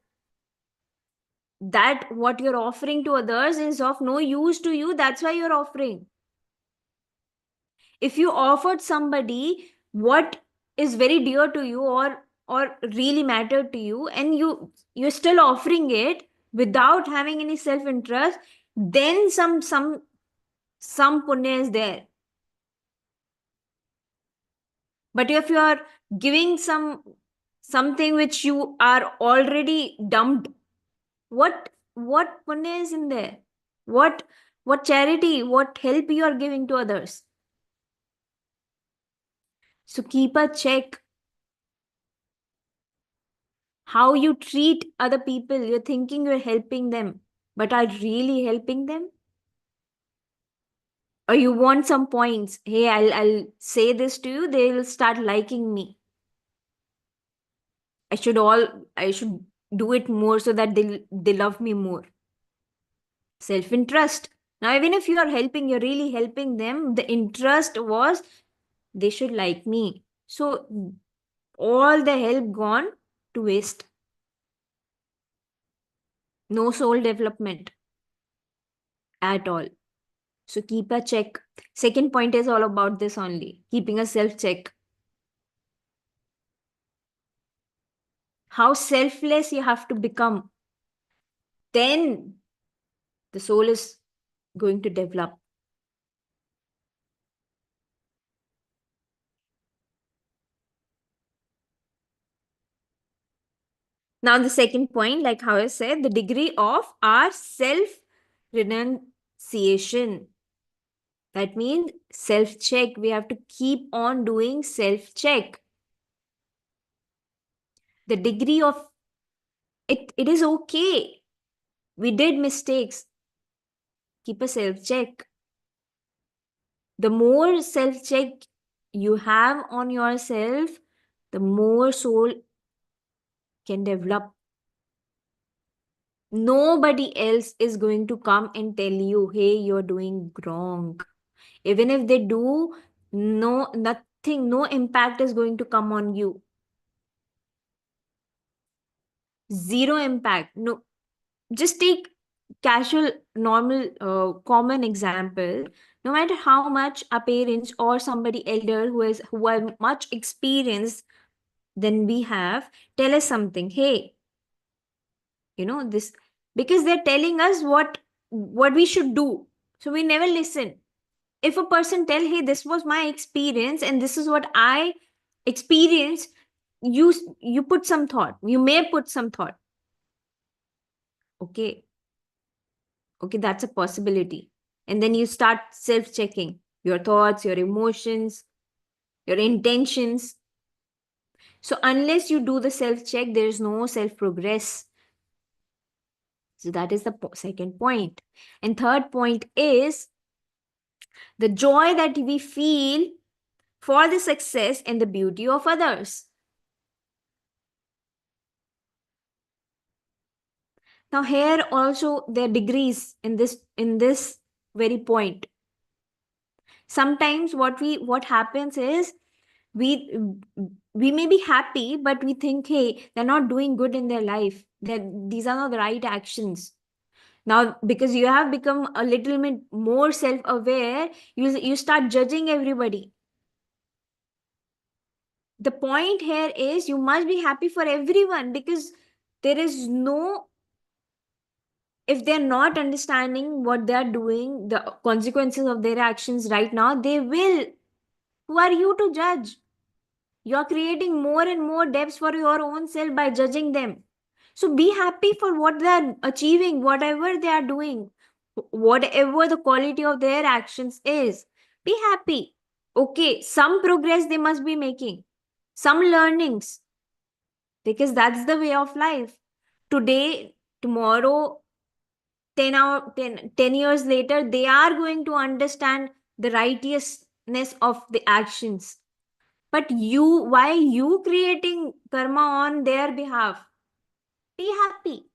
That what you're offering to others is of no use to you, that's why you're offering. If you offered somebody what is very dear to you, or really mattered to you, and you're still offering it without having any self interest, then some punya is there. But if you are giving something which you are already dumped, what punya is in there? What charity, what help you are giving to others? So keep a check how you treat other people. You're thinking you're helping them, but are you really helping them? Or you want some points, hey, I'll say this to you, they'll start liking me, I should do it more so that they love me more. Self interest. Now even if you are helping, you're really helping them, the interest was they should like me, so all the help gone to waste. No soul development at all. So keep a check. Second point is all about this only, keeping a self check. How selfless you have to become. Then the soul is going to develop. Now, the second point, like how I said, the degree of our self renunciation. That means self check. We have to keep on doing self check. The degree of it is okay. We did mistakes. Keep a self check. The more self check you have on yourself, the more soul can develop. Nobody else is going to come and tell you, hey, you're doing wrong. Even if they do, nothing, no impact is going to come on you. Zero impact. No, just take casual, normal, common example. No matter how much a parents or somebody elder who have much experience than we have, tell us something. Hey, this, because they're telling us what we should do. So we never listen. If a person tell, hey, this was my experience and this is what I experienced, you put some thought. You may put some thought. Okay, that's a possibility. And then you start self checking your thoughts, your emotions, your intentions. So unless you do the self check, there is no self progress. So that is the second point. And third point is the joy that we feel for the success and the beauty of others. Now here also there are degrees in this very point. Sometimes what happens is we we may be happy, but we think, hey, they're not doing good in their life, that these are not the right actions. Now because you have become a little bit more self-aware, you start judging everybody. The point here is you must be happy for everyone, because there is no, if they're not understanding what they're doing, the consequences of their actions right now, they will. Who are you to judge? You're creating more and more depths for your own self by judging them. So be happy for what they're achieving, whatever they are doing, whatever the quality of their actions is. Be happy. Okay, some progress they must be making, some learnings, because that's the way of life. Today, tomorrow, 10 years later, they are going to understand the righteousness of the actions. But why you creating karma on their behalf? Be happy.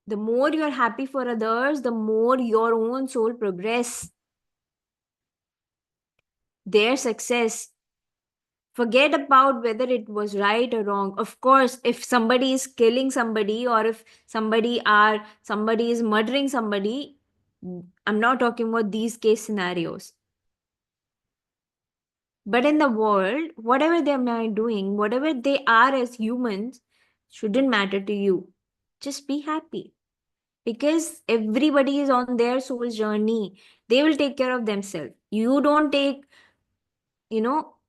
The more you're happy for others, the more your own soul progress, their success. Forget about whether it was right or wrong. Of course, if somebody is killing somebody, or if somebody is murdering somebody, I'm not talking about these case scenarios. But in the world, whatever they are doing, whatever they are as humans, shouldn't matter to you. Just be happy. Because everybody is on their soul journey. They will take care of themselves. You don't take,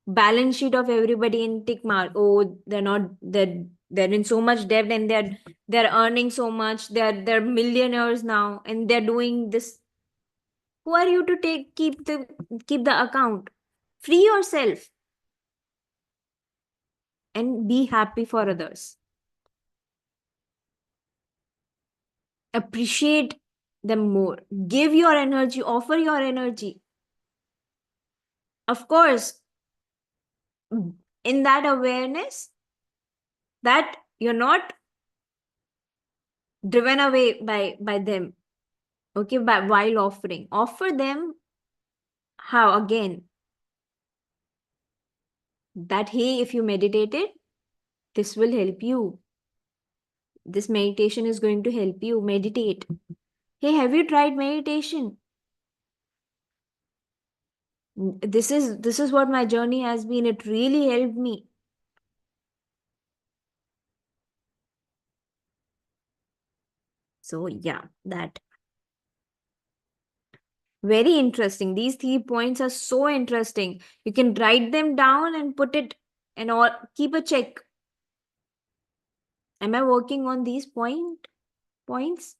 balance sheet of everybody and tick mark. Oh, they're in so much debt and they're earning so much. They're millionaires now and they're doing this. Who are you to keep the account? Free yourself and be happy for others. Appreciate them more. Give your energy, offer your energy. Of course, in that awareness that you're not driven away by them. Okay, while offer them, how again, that hey, if you meditated, this will help you. This meditation is going to help you. Meditate. Hey, have you tried meditation? This is what my journey has been. It really helped me. So yeah, that very interesting. These 3 points are so interesting. You can write them down and put it and all. Keep a check. Am I working on these points?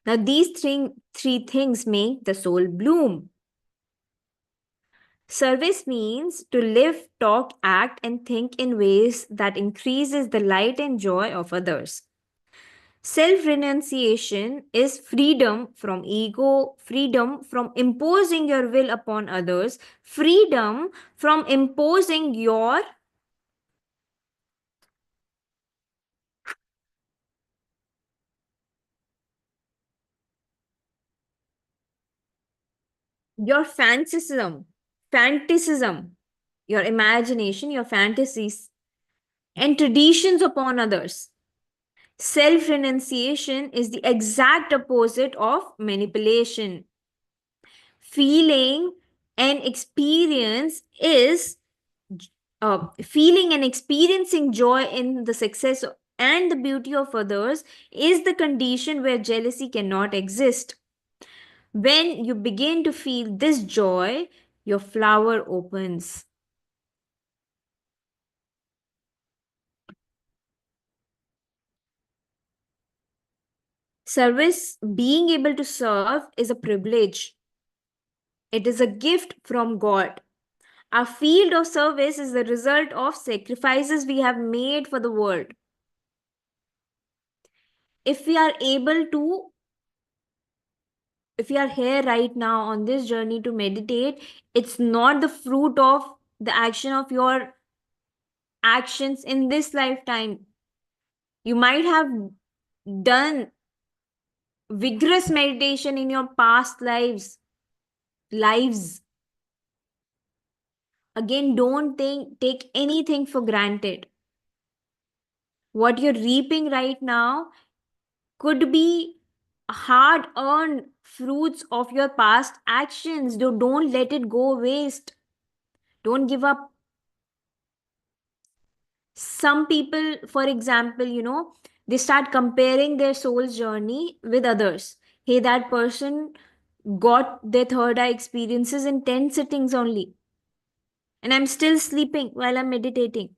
Now these three things make the soul bloom. Service means to live, talk, act, and think in ways that increases the light and joy of others. Self renunciation is freedom from ego, freedom from imposing your will upon others, freedom from imposing your fantasism, your imagination, your fantasies, and traditions upon others. Self renunciation is the exact opposite of manipulation. Feeling and experience is feeling and experiencing joy in the success and the beauty of others is the condition where jealousy cannot exist. When you begin to feel this joy, your flower opens. Service, being able to serve, is a privilege. It is a gift from God. Our field of service is the result of sacrifices we have made for the world. If we are able to, if we are here right now on this journey to meditate, it's not the fruit of the action of your actions in this lifetime. You might have done vigorous meditation in your past lives. Again, don't take anything for granted. What you're reaping right now could be hard earned fruits of your past actions. Don't let it go waste. Don't give up. Some people, for example, they start comparing their soul's journey with others. Hey, that person got their third eye experiences in 10 sittings only, and I'm still sleeping while I'm meditating.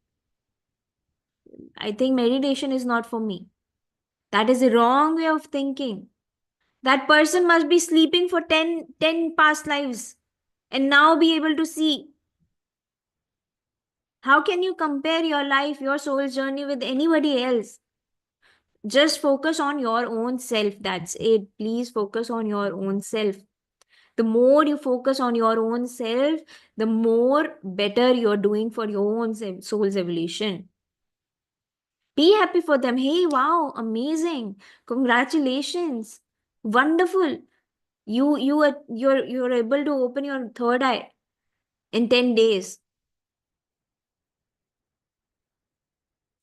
I think meditation is not for me. That is a wrong way of thinking. That person must be sleeping for ten past lives and now be able to see. How can you compare your life, your soul's journey with anybody else? Just focus on your own self. That's it. Please focus on your own self. The more you focus on your own self, the more better you're doing for your own soul's evolution. Be happy for them. Hey, wow, amazing. Congratulations. Wonderful. You're able to open your third eye in 10 days.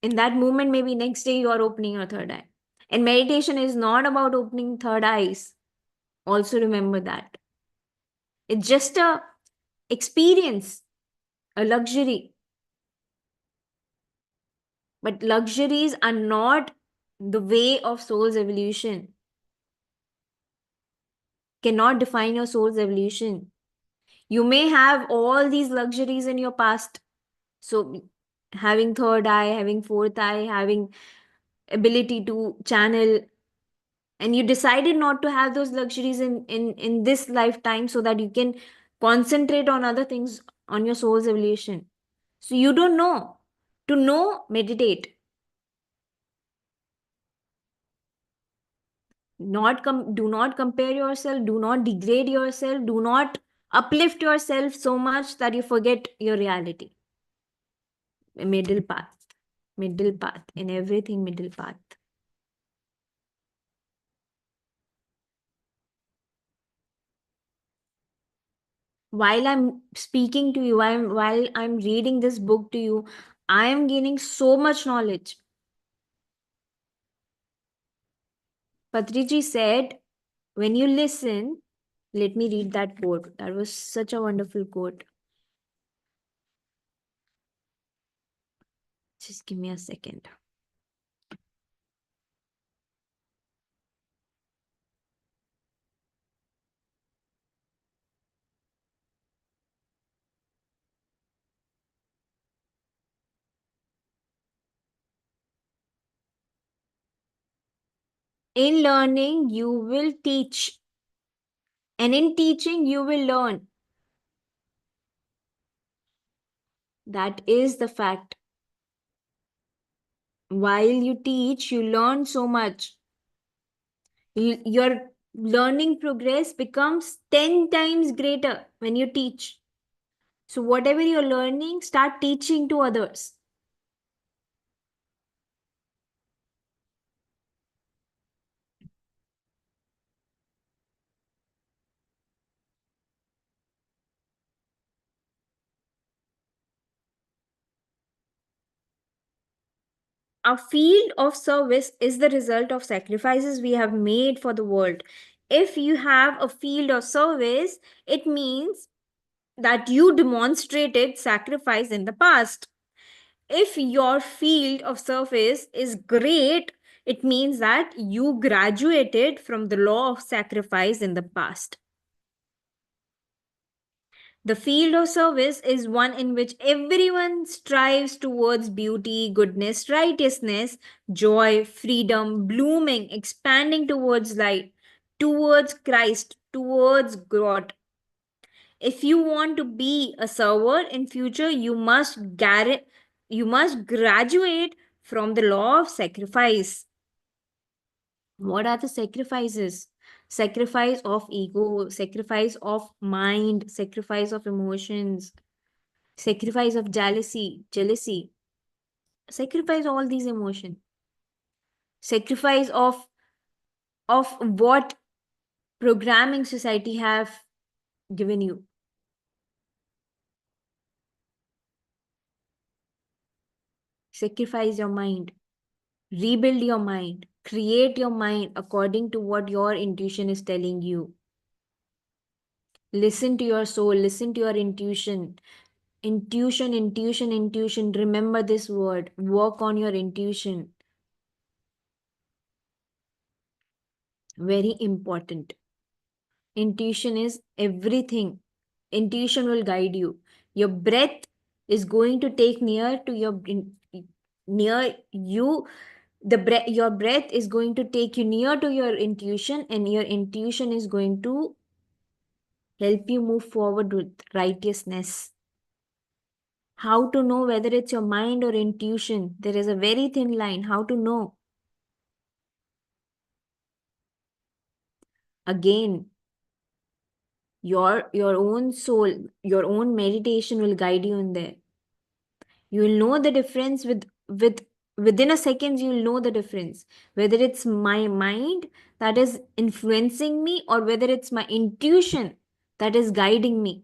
In that moment, maybe next day you are opening your third eye. And meditation is not about opening third eyes. Also remember that. It's just a experience, a luxury. But luxuries are not the way of soul's evolution. Cannot define your soul's evolution. You may have all these luxuries in your past. So having third eye, having fourth eye, having ability to channel, and you decided not to have those luxuries in this lifetime so that you can concentrate on other things on your soul's evolution. So you don't know. To know, meditate. Do not compare yourself, do not degrade yourself, do not uplift yourself so much that you forget your reality. A middle path in everything, middle path. While I'm speaking to you, while I'm reading this book to you, I am gaining so much knowledge. Patriji said, when you listen, let me read that quote. That was such a wonderful quote. Just give me a second. In learning, you will teach. And in teaching, you will learn. That is the fact. While you teach, you learn so much. Your learning progress becomes 10 times greater when you teach. So, whatever you're learning, start teaching to others. A field of service is the result of sacrifices we have made for the world. If you have a field of service, it means that you demonstrated sacrifice in the past. If your field of service is great, it means that you graduated from the law of sacrifice in the past. The field of service is one in which everyone strives towards beauty, goodness, righteousness, joy, freedom, blooming, expanding towards light, towards Christ, towards God. If you want to be a server in future, you must graduate from the law of sacrifice. What are the sacrifices? Sacrifice of ego, sacrifice of mind, sacrifice of emotions, sacrifice of jealousy, sacrifice all these emotions, sacrifice of what programming society have given you. Sacrifice your mind, rebuild your mind, create your mind according to what your intuition is telling you. Listen to your soul, listen to your intuition. Intuition. Remember this word. Work on your intuition. Very important. Intuition is everything. Intuition will guide you. Your breath is going to take near you. Your breath is going to take you near to your intuition, and your intuition is going to help you move forward with righteousness. How to know whether it's your mind or intuition? There is a very thin line. How to know? Again, your own soul, your own meditation will guide you in there. You will know the difference within a second. You will know the difference whether it's my mind that is influencing me or whether it's my intuition that is guiding me.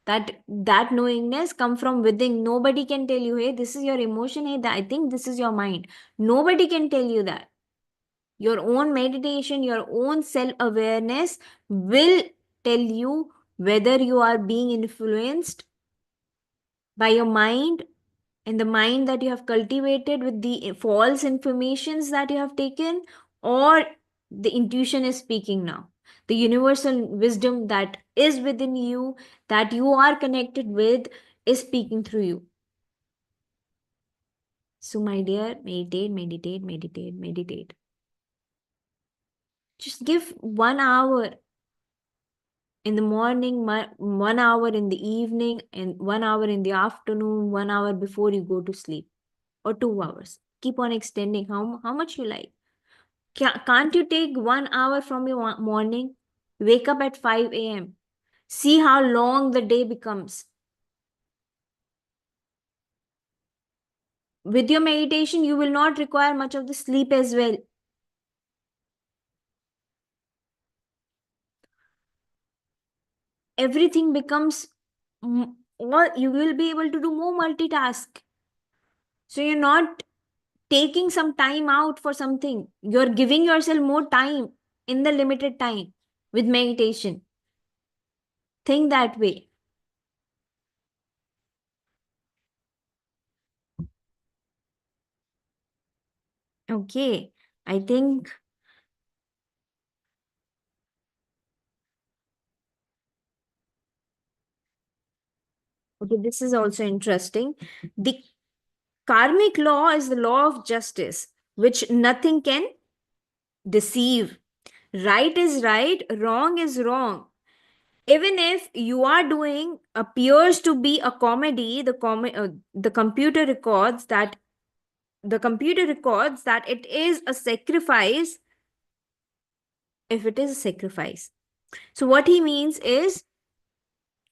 That knowingness come from within. Nobody can tell you, hey, this is your emotion, hey, I think this is your mind. Nobody can tell you that. Your own meditation, your own self awareness will tell you whether you are being influenced by your mind and the mind that you have cultivated with the false informations that you have taken, or the intuition is speaking now. The universal wisdom that is within you, that you are connected with, is speaking through you. So, my dear, meditate. Just give 1 hour in the morning, 1 hour in the evening, and 1 hour in the afternoon, 1 hour before you go to sleep, or 2 hours. Keep on extending how much you like. Can't you take 1 hour from your morning? Wake up at 5 a.m. See how long the day becomes. With your meditation, you will not require much of the sleep as well. Everything becomes, or you will be able to do more multitask. So you're not taking some time out for something. You're giving yourself more time in the limited time with meditation. Think that way. Okay. I think, okay, this is also interesting. The karmic law is the law of justice. which nothing can deceive. Right is right, wrong is wrong. Even if you are doing appears to be a comedy, the computer records that it is a sacrifice if it is a sacrifice. So what he means is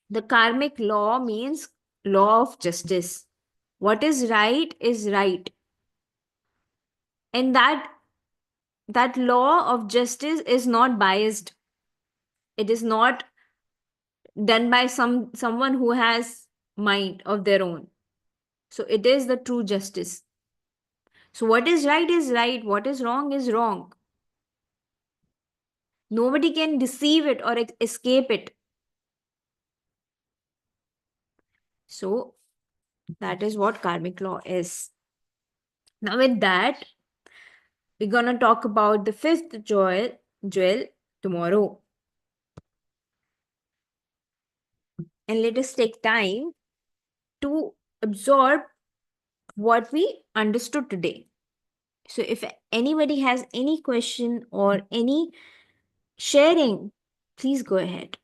the karmic law means law of justice. What is right, and that law of justice is not biased. It is not done by someone who has mind of their own. So it is the true justice. So what is right, what is wrong. Nobody can deceive it or escape it. So that is what karmic law is. Now with that, we're gonna talk about the fifth jewel tomorrow. And let us take time to absorb what we understood today. So if anybody has any question or any sharing, please go ahead.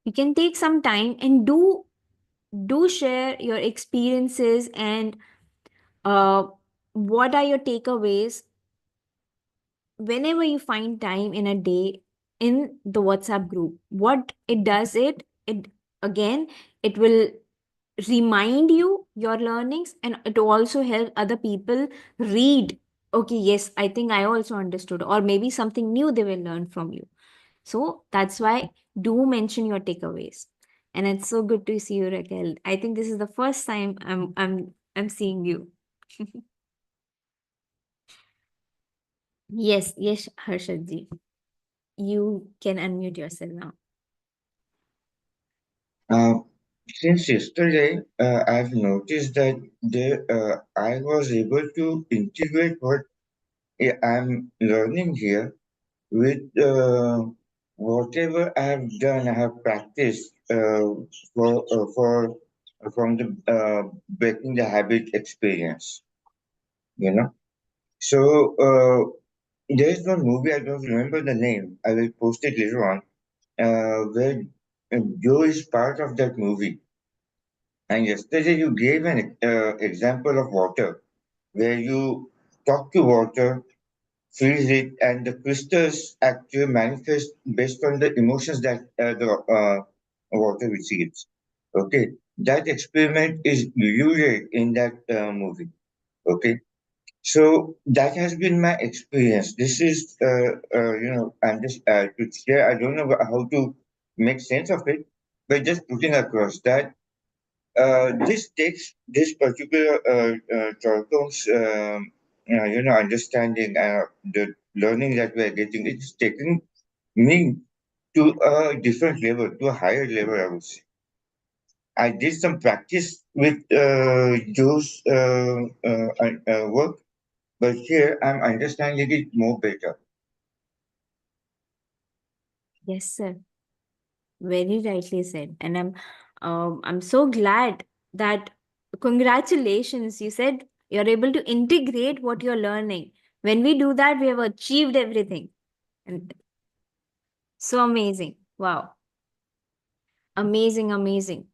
You can take some time and do share your experiences and uh, what are your takeaways whenever you find time in a day in the WhatsApp group. What it does, it again, it will remind you your learnings, and it also help other people read, okay, yes, I think I also understood, or maybe something new they will learn from you. So that's why do mention your takeaways. And it's so good to see you, Raquel. I think this is the first time I'm seeing you. Yes, Harshadji. You can unmute yourself now. Uh, since yesterday, I've noticed that I was able to integrate what I'm learning here with whatever I have done. I have practiced for from the breaking the habit experience. You know, so there is one movie. I don't remember the name. I will post it later on. Where Joe is part of that movie. And yesterday you gave an example of water, where you talk to water, freeze it, and the crystals actually manifest based on the emotions that the water receives. Okay, that experiment is used in that movie. Okay, so that has been my experience. This is, I'm just to share. I don't know how to make sense of it, but just putting across that this takes this particular Charlton's understanding the learning that we're getting. It's taking me to a different level, to a higher level. I would say. I did some practice with Joe's work, but here I'm understanding it more better. Yes, sir. Very rightly said. And I'm so glad that congratulations, you said you're able to integrate what you're learning. When we do that, we have achieved everything. And so amazing. Wow. Amazing, amazing.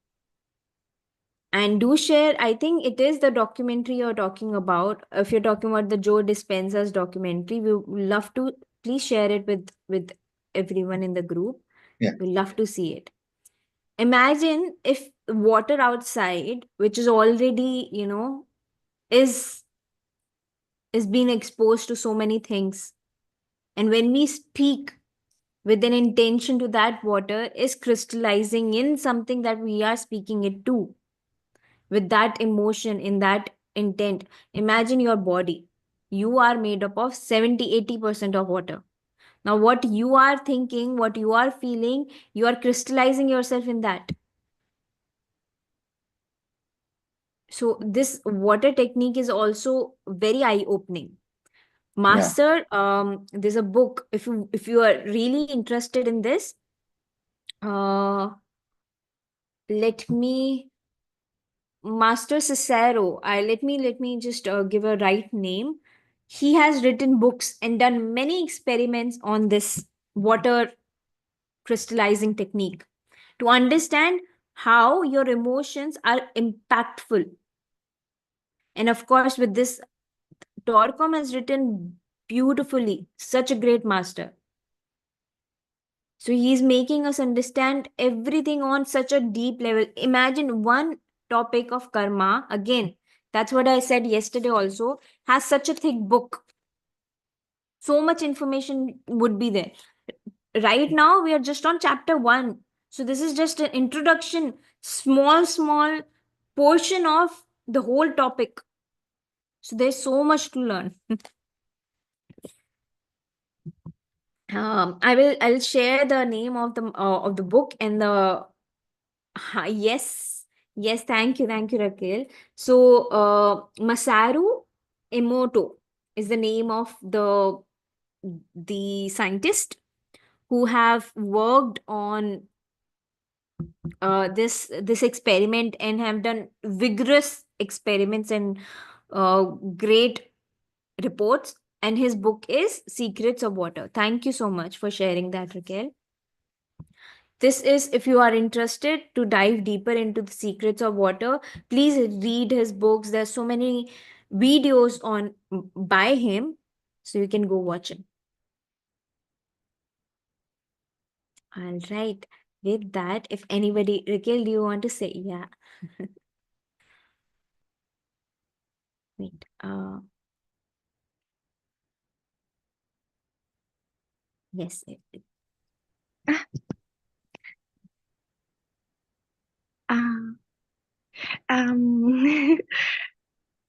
And do share, I think it is the documentary you're talking about. If you're talking about the Joe Dispenza's documentary, we would love to please share it with everyone in the group. Yeah, We love to see it. Imagine if water outside, which is already, is is being exposed to so many things. And when we speak with an intention to that water, is crystallizing in something that we are speaking it to with that emotion, in that intent. Imagine your body. You are made up of 70-80% of water. Now, what you are thinking, what you are feeling, you are crystallizing yourself in that. So, this water technique is also very eye opening. yeah. Master, there's a book. If you are really interested in this, uh, let me Master Cicero, let me just give a right name. He has written books and done many experiments on this water crystallizing technique to understand how your emotions are impactful. And of course, with this, Torcom has written beautifully, such a great master. So he's making us understand everything on such a deep level. Imagine one topic of karma, again, that's what I said yesterday also, has such a thick book. So much information would be there. Right now, we are just on chapter one. So this is just an introduction, small portion of the whole topic. So there's so much to learn. I'll share the name of the book and the yes, yes. Thank you, Raquel. So Masaru Emoto is the name of the scientist who have worked on this experiment and have done vigorous experiments and great reports. And his book is Secrets of Water. Thank you so much for sharing that, Raquel. This is if you are interested to dive deeper into the secrets of water, please read his books. There's so many videos on by him, so you can go watch him. All right. With that, if anybody, Raquel, do you want to say? Yeah. Wait. Yes. Um, um,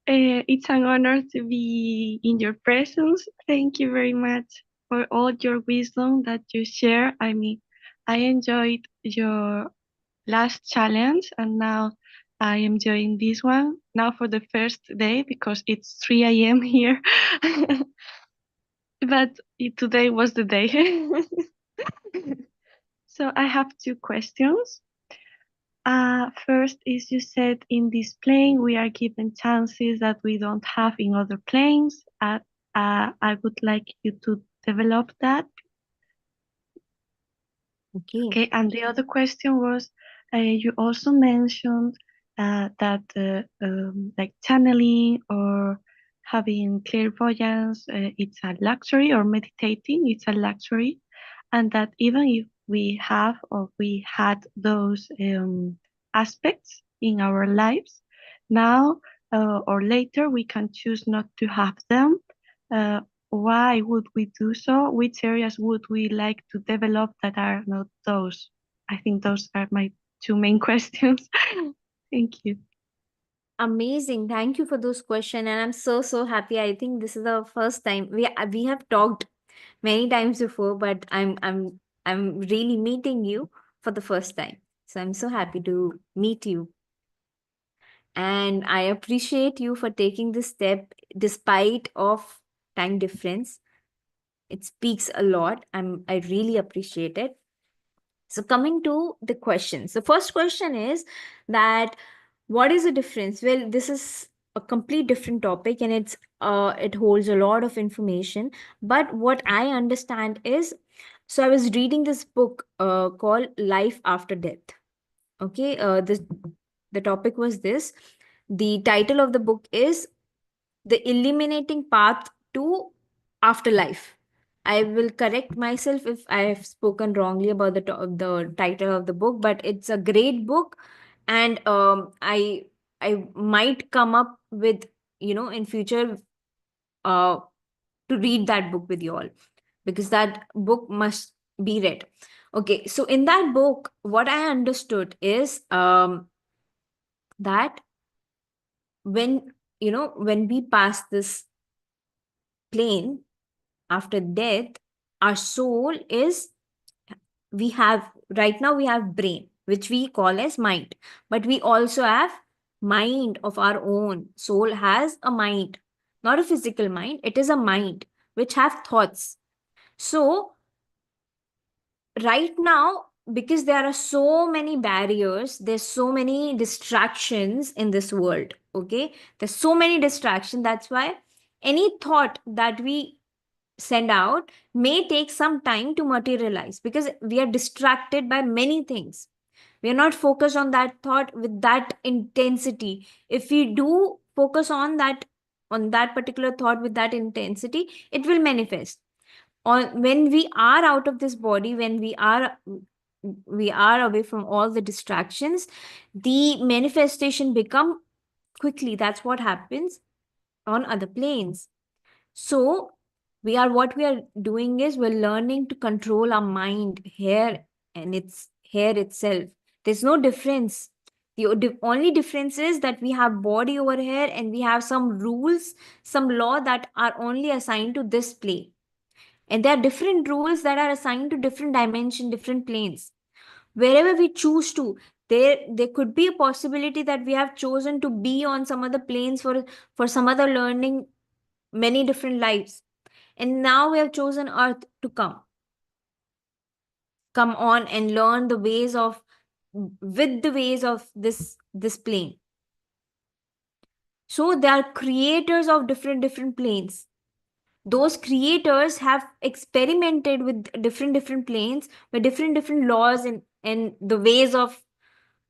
it's an honor to be in your presence. Thank you very much for all your wisdom that you share. I mean, I enjoyed your last challenge, and now I am enjoying this one now for the first day because it's 3 a.m. here. But today was the day. So I have two questions. First is you said in this plane we are given chances that we don't have in other planes. I would like you to develop that. Okay. Okay, and the other question was you also mentioned that like channeling or having clairvoyance, it's a luxury, or meditating, it's a luxury, and that even if we have or we had those aspects in our lives, now or later we can choose not to have them. Uh, why would we do so? Which areas would we like to develop that are not those? I think those are my two main questions. Thank you. Amazing. Thank you for those questions. And I'm so happy. I think this is the first time we have talked many times before, but I'm really meeting you for the first time. So I'm so happy to meet you. And I appreciate you for taking this step despite of time difference. It speaks a lot. I really appreciate it. So coming to the questions. The first question is that what is the difference? Well, this is a complete different topic and it holds a lot of information. But what I understand is, so I was reading this book called Life After Death. Okay, the topic was this. The title of the book is The Eliminating Path to Afterlife. I will correct myself if I have spoken wrongly about the title of the book, but it's a great book, and I might come up with, in future uh to read that book with you all, because that book must be read. Okay, so in that book, what I understood is that when when we pass this plane after death, our soul is, we have, right now we have brain which we call as mind, but we also have mind of our own. Soul has a mind, not a physical mind, it is a mind which have thoughts. So right now because there are so many barriers, there's so many distractions in this world. Okay, there's so many distractions. That's why any thought that we send out may take some time to materialize, because we are distracted by many things. We are not focused on that thought with that intensity. If we do focus on that particular thought with that intensity, it will manifest. On when we are out of this body, when we are away from all the distractions, the manifestation become quickly. That's what happens on other planes. So what we are doing is we're learning to control our mind here, and it's here itself. There's no difference. The only difference is that we have body over here, and we have some rules, some law that are only assigned to this plane. And there are different rules that are assigned to different dimension, different planes. Wherever we choose to, there could be a possibility that we have chosen to be on some other planes for some other learning, many different lives. And now we have chosen Earth to come on and learn the ways of with the ways of this plane. So they are creators of different planes. Those creators have experimented with different planes, with different laws, and the ways of,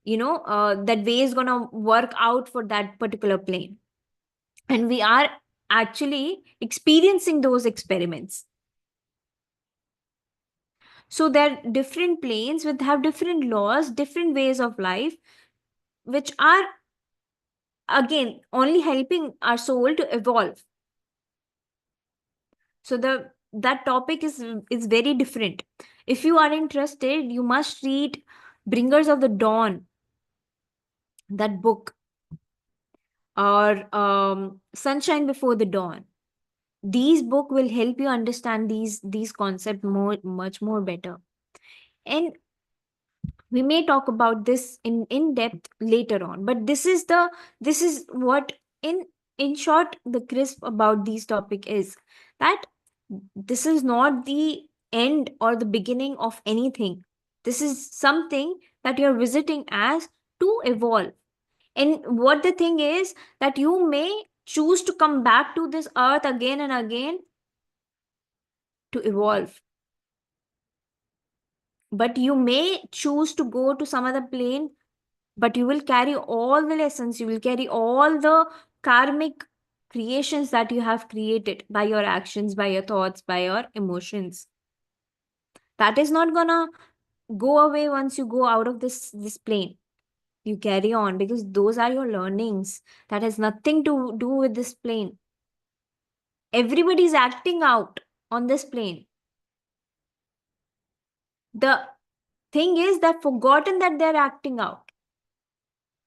that way is gonna work out for that particular plane. And we are actually experiencing those experiments. So there are different planes with have different laws, different ways of life, which are again only helping our soul to evolve. So that topic is very different. If you are interested, you must read Bringers of the Dawn, that book, or Sunshine Before the Dawn. These book will help you understand these concepts much more better. And we may talk about this in depth later on, but this is what, in short, the crisp about these topic is that this is not the end or the beginning of anything. This is something that you're visiting as to evolve. And what the thing is that you may choose to come back to this earth again and again to evolve, but you may choose to go to some other plane, but you will carry all the lessons, you will carry all the karmic creations that you have created by your actions, by your thoughts, by your emotions. That is not gonna go away once you go out of this plane. You carry on because those are your learnings. That has nothing to do with this plane. Everybody is acting out on this plane. The thing is that forgotten that they're acting out.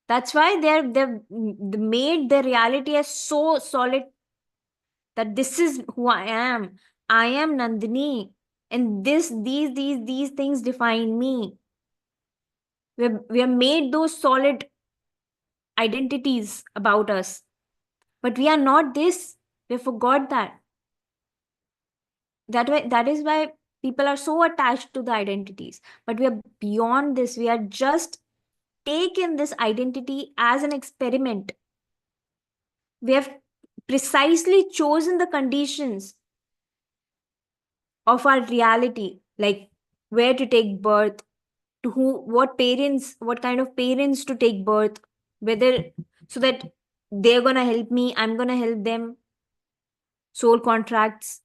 That's why they've made their reality as so solid that this is who I am. I am Nandini, and these things define me. We have made those solid identities about us, but we are not this. We forgot that. That is why people are so attached to the identities. But we are beyond this. We are just taken this identity as an experiment. We have precisely chosen the conditions of our reality, like where to take birth, to who, what parents, what kind of parents to take birth, whether, so that they're gonna help me, I'm gonna help them, soul contracts.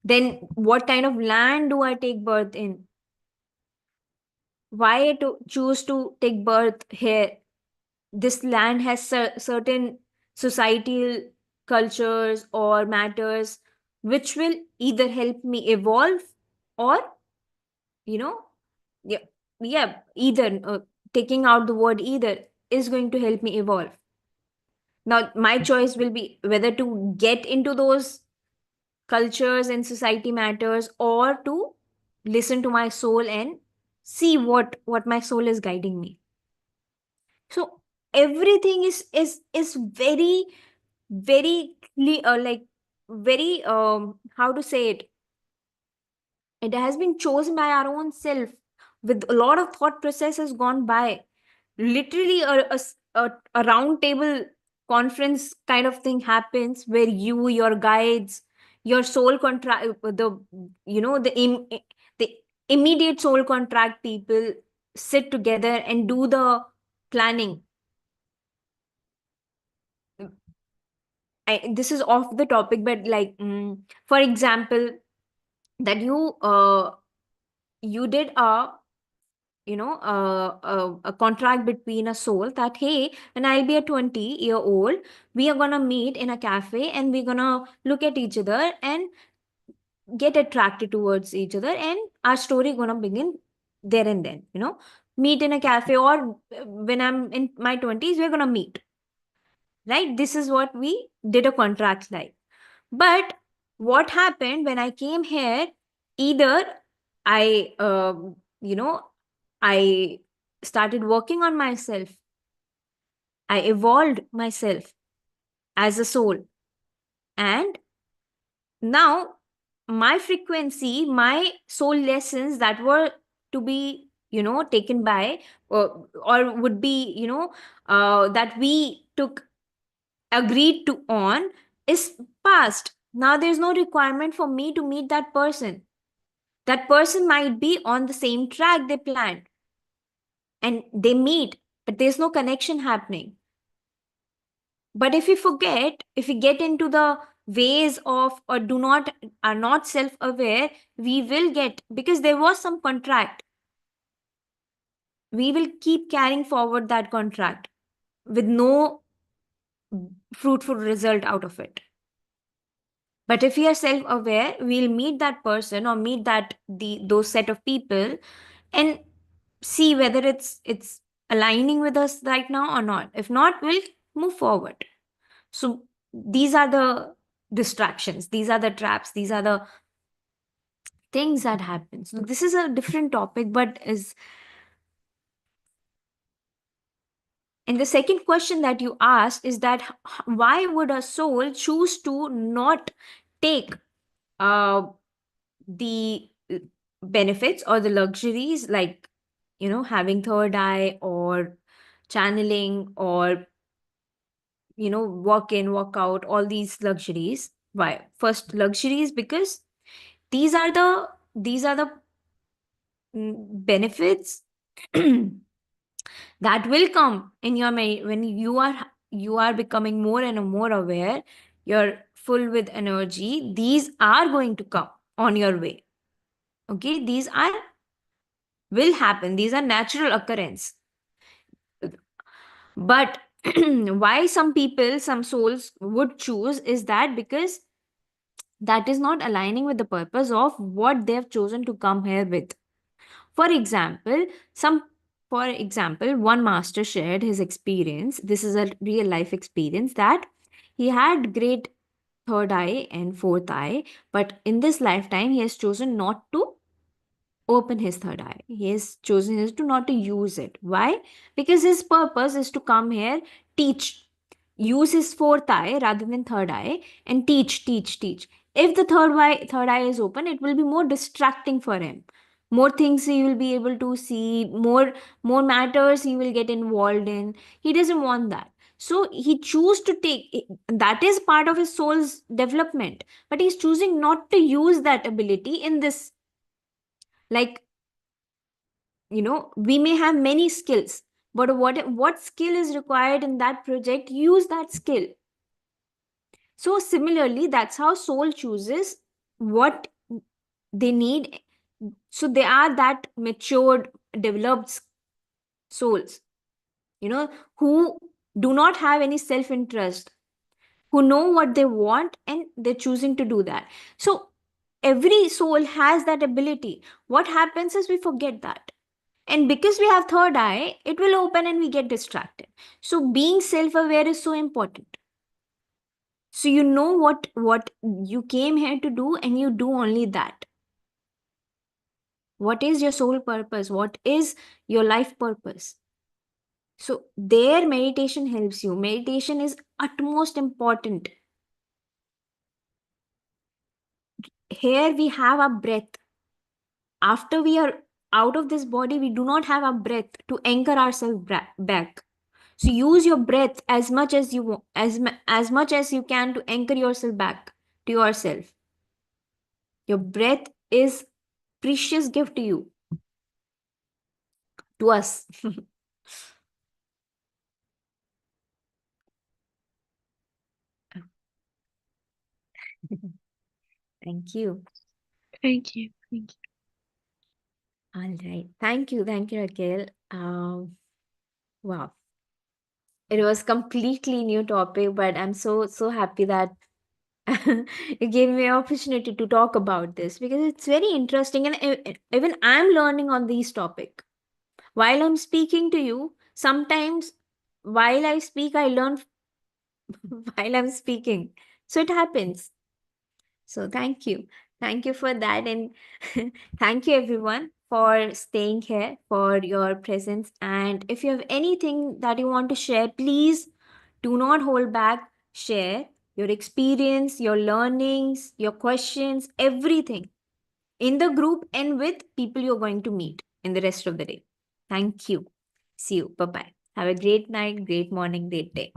Then what kind of land do I take birth in? Why to choose to take birth here? This land has certain societal cultures or matters which will either help me evolve, or, you know, yeah, either, taking out the word either is going to help me evolve. Now my choice will be whether to get into those cultures and society matters, or to listen to my soul and see what my soul is guiding me. So everything is very clear, like very, how to say it, It has been chosen by our own self, with a lot of thought process has gone by. Literally, a round table conference kind of thing happens where you, your guides, your soul contract, the immediate soul contract people sit together and do the planning. This is off the topic, but like, for example, that you did a contract between a soul that, hey, when I'll be a 20-year-old, we are gonna meet in a cafe and we're gonna look at each other and get attracted towards each other, and our story gonna begin there and then, meet in a cafe, or when I'm in my 20s, we're gonna meet, right? This is what we did a contract like. But what happened when I came here? Either I, I started working on myself. I evolved myself as a soul. And now my frequency, my soul lessons that were to be, taken by, or would be, that we took, agreed to on, is past. Now there's no requirement for me to meet that person. That person might be on the same track they planned, and they meet, but there's no connection happening. But if we forget, if we get into the ways of, or do not, are not self-aware, we will get, because there was some contract, we will keep carrying forward that contract with no fruitful result out of it. But if we are self-aware, we'll meet that person, or meet those set of people, and see whether it's aligning with us right now or not. If not, we'll move forward. So these are the distractions, these are the traps, these are the things that happen. So this is a different topic, but is. And the second question that you asked is that, why would a soul choose to not take uh, the benefits or the luxuries, like, having third eye, or channeling, or, walk in, walk out, all these luxuries? Why? First, luxuries, because these are the benefits that will come in your when you are becoming more and more aware, you're full with energy. These are going to come on your way. Okay, these are will happen, these are natural occurrence. But why some people, some souls would choose, is that because that is not aligning with the purpose of what they've chosen to come here with. For example, some for example, one master shared his experience. This is a real life experience, that he had great third eye and fourth eye, but in this lifetime he has chosen not to open his third eye. He has chosen is to not to use it. Why? Because his purpose is to come here, teach, use his fourth eye rather than third eye, and teach. If the third eye is open, it will be more distracting for him. More things he will be able to see, more matters he will get involved in. He doesn't want that. So he choose to take, that is part of his soul's development, but he's choosing not to use that ability in this. Like, we may have many skills, but what skill is required in that project, use that skill. So similarly, that's how soul chooses what they need. So they are that matured, developed souls, who do not have any self interest, who know what they want, and they're choosing to do that. So every soul has that ability. What happens is we forget that. And because we have third eye, it will open and we get distracted. So being self-aware is so important. So you know what you came here to do, and you do only that. What is your soul purpose? What is your life purpose? So there meditation helps you. Meditation is utmost important. Here we have a breath. after we are out of this body, we do not have our breath to anchor ourselves back. So use your breath as much as you want, as much as you can, to anchor yourself back to yourself. Your breath is precious gift to you, to us. Thank you. Thank you. Thank you. All right. Thank you, Raquel. Wow. It was completely new topic, but I'm so happy that you gave me an opportunity to talk about this, because it's very interesting, and even I'm learning on these topic while I'm speaking to you. Sometimes while I speak, I learn while I'm speaking. So it happens. So thank you for that, and thank you everyone for staying here, for your presence. And if you have anything that you want to share, please do not hold back. Share your experience, your learnings, your questions, everything in the group and with people you're going to meet in the rest of the day. Thank you. See you. Bye bye. Have a great night, great morning, great day.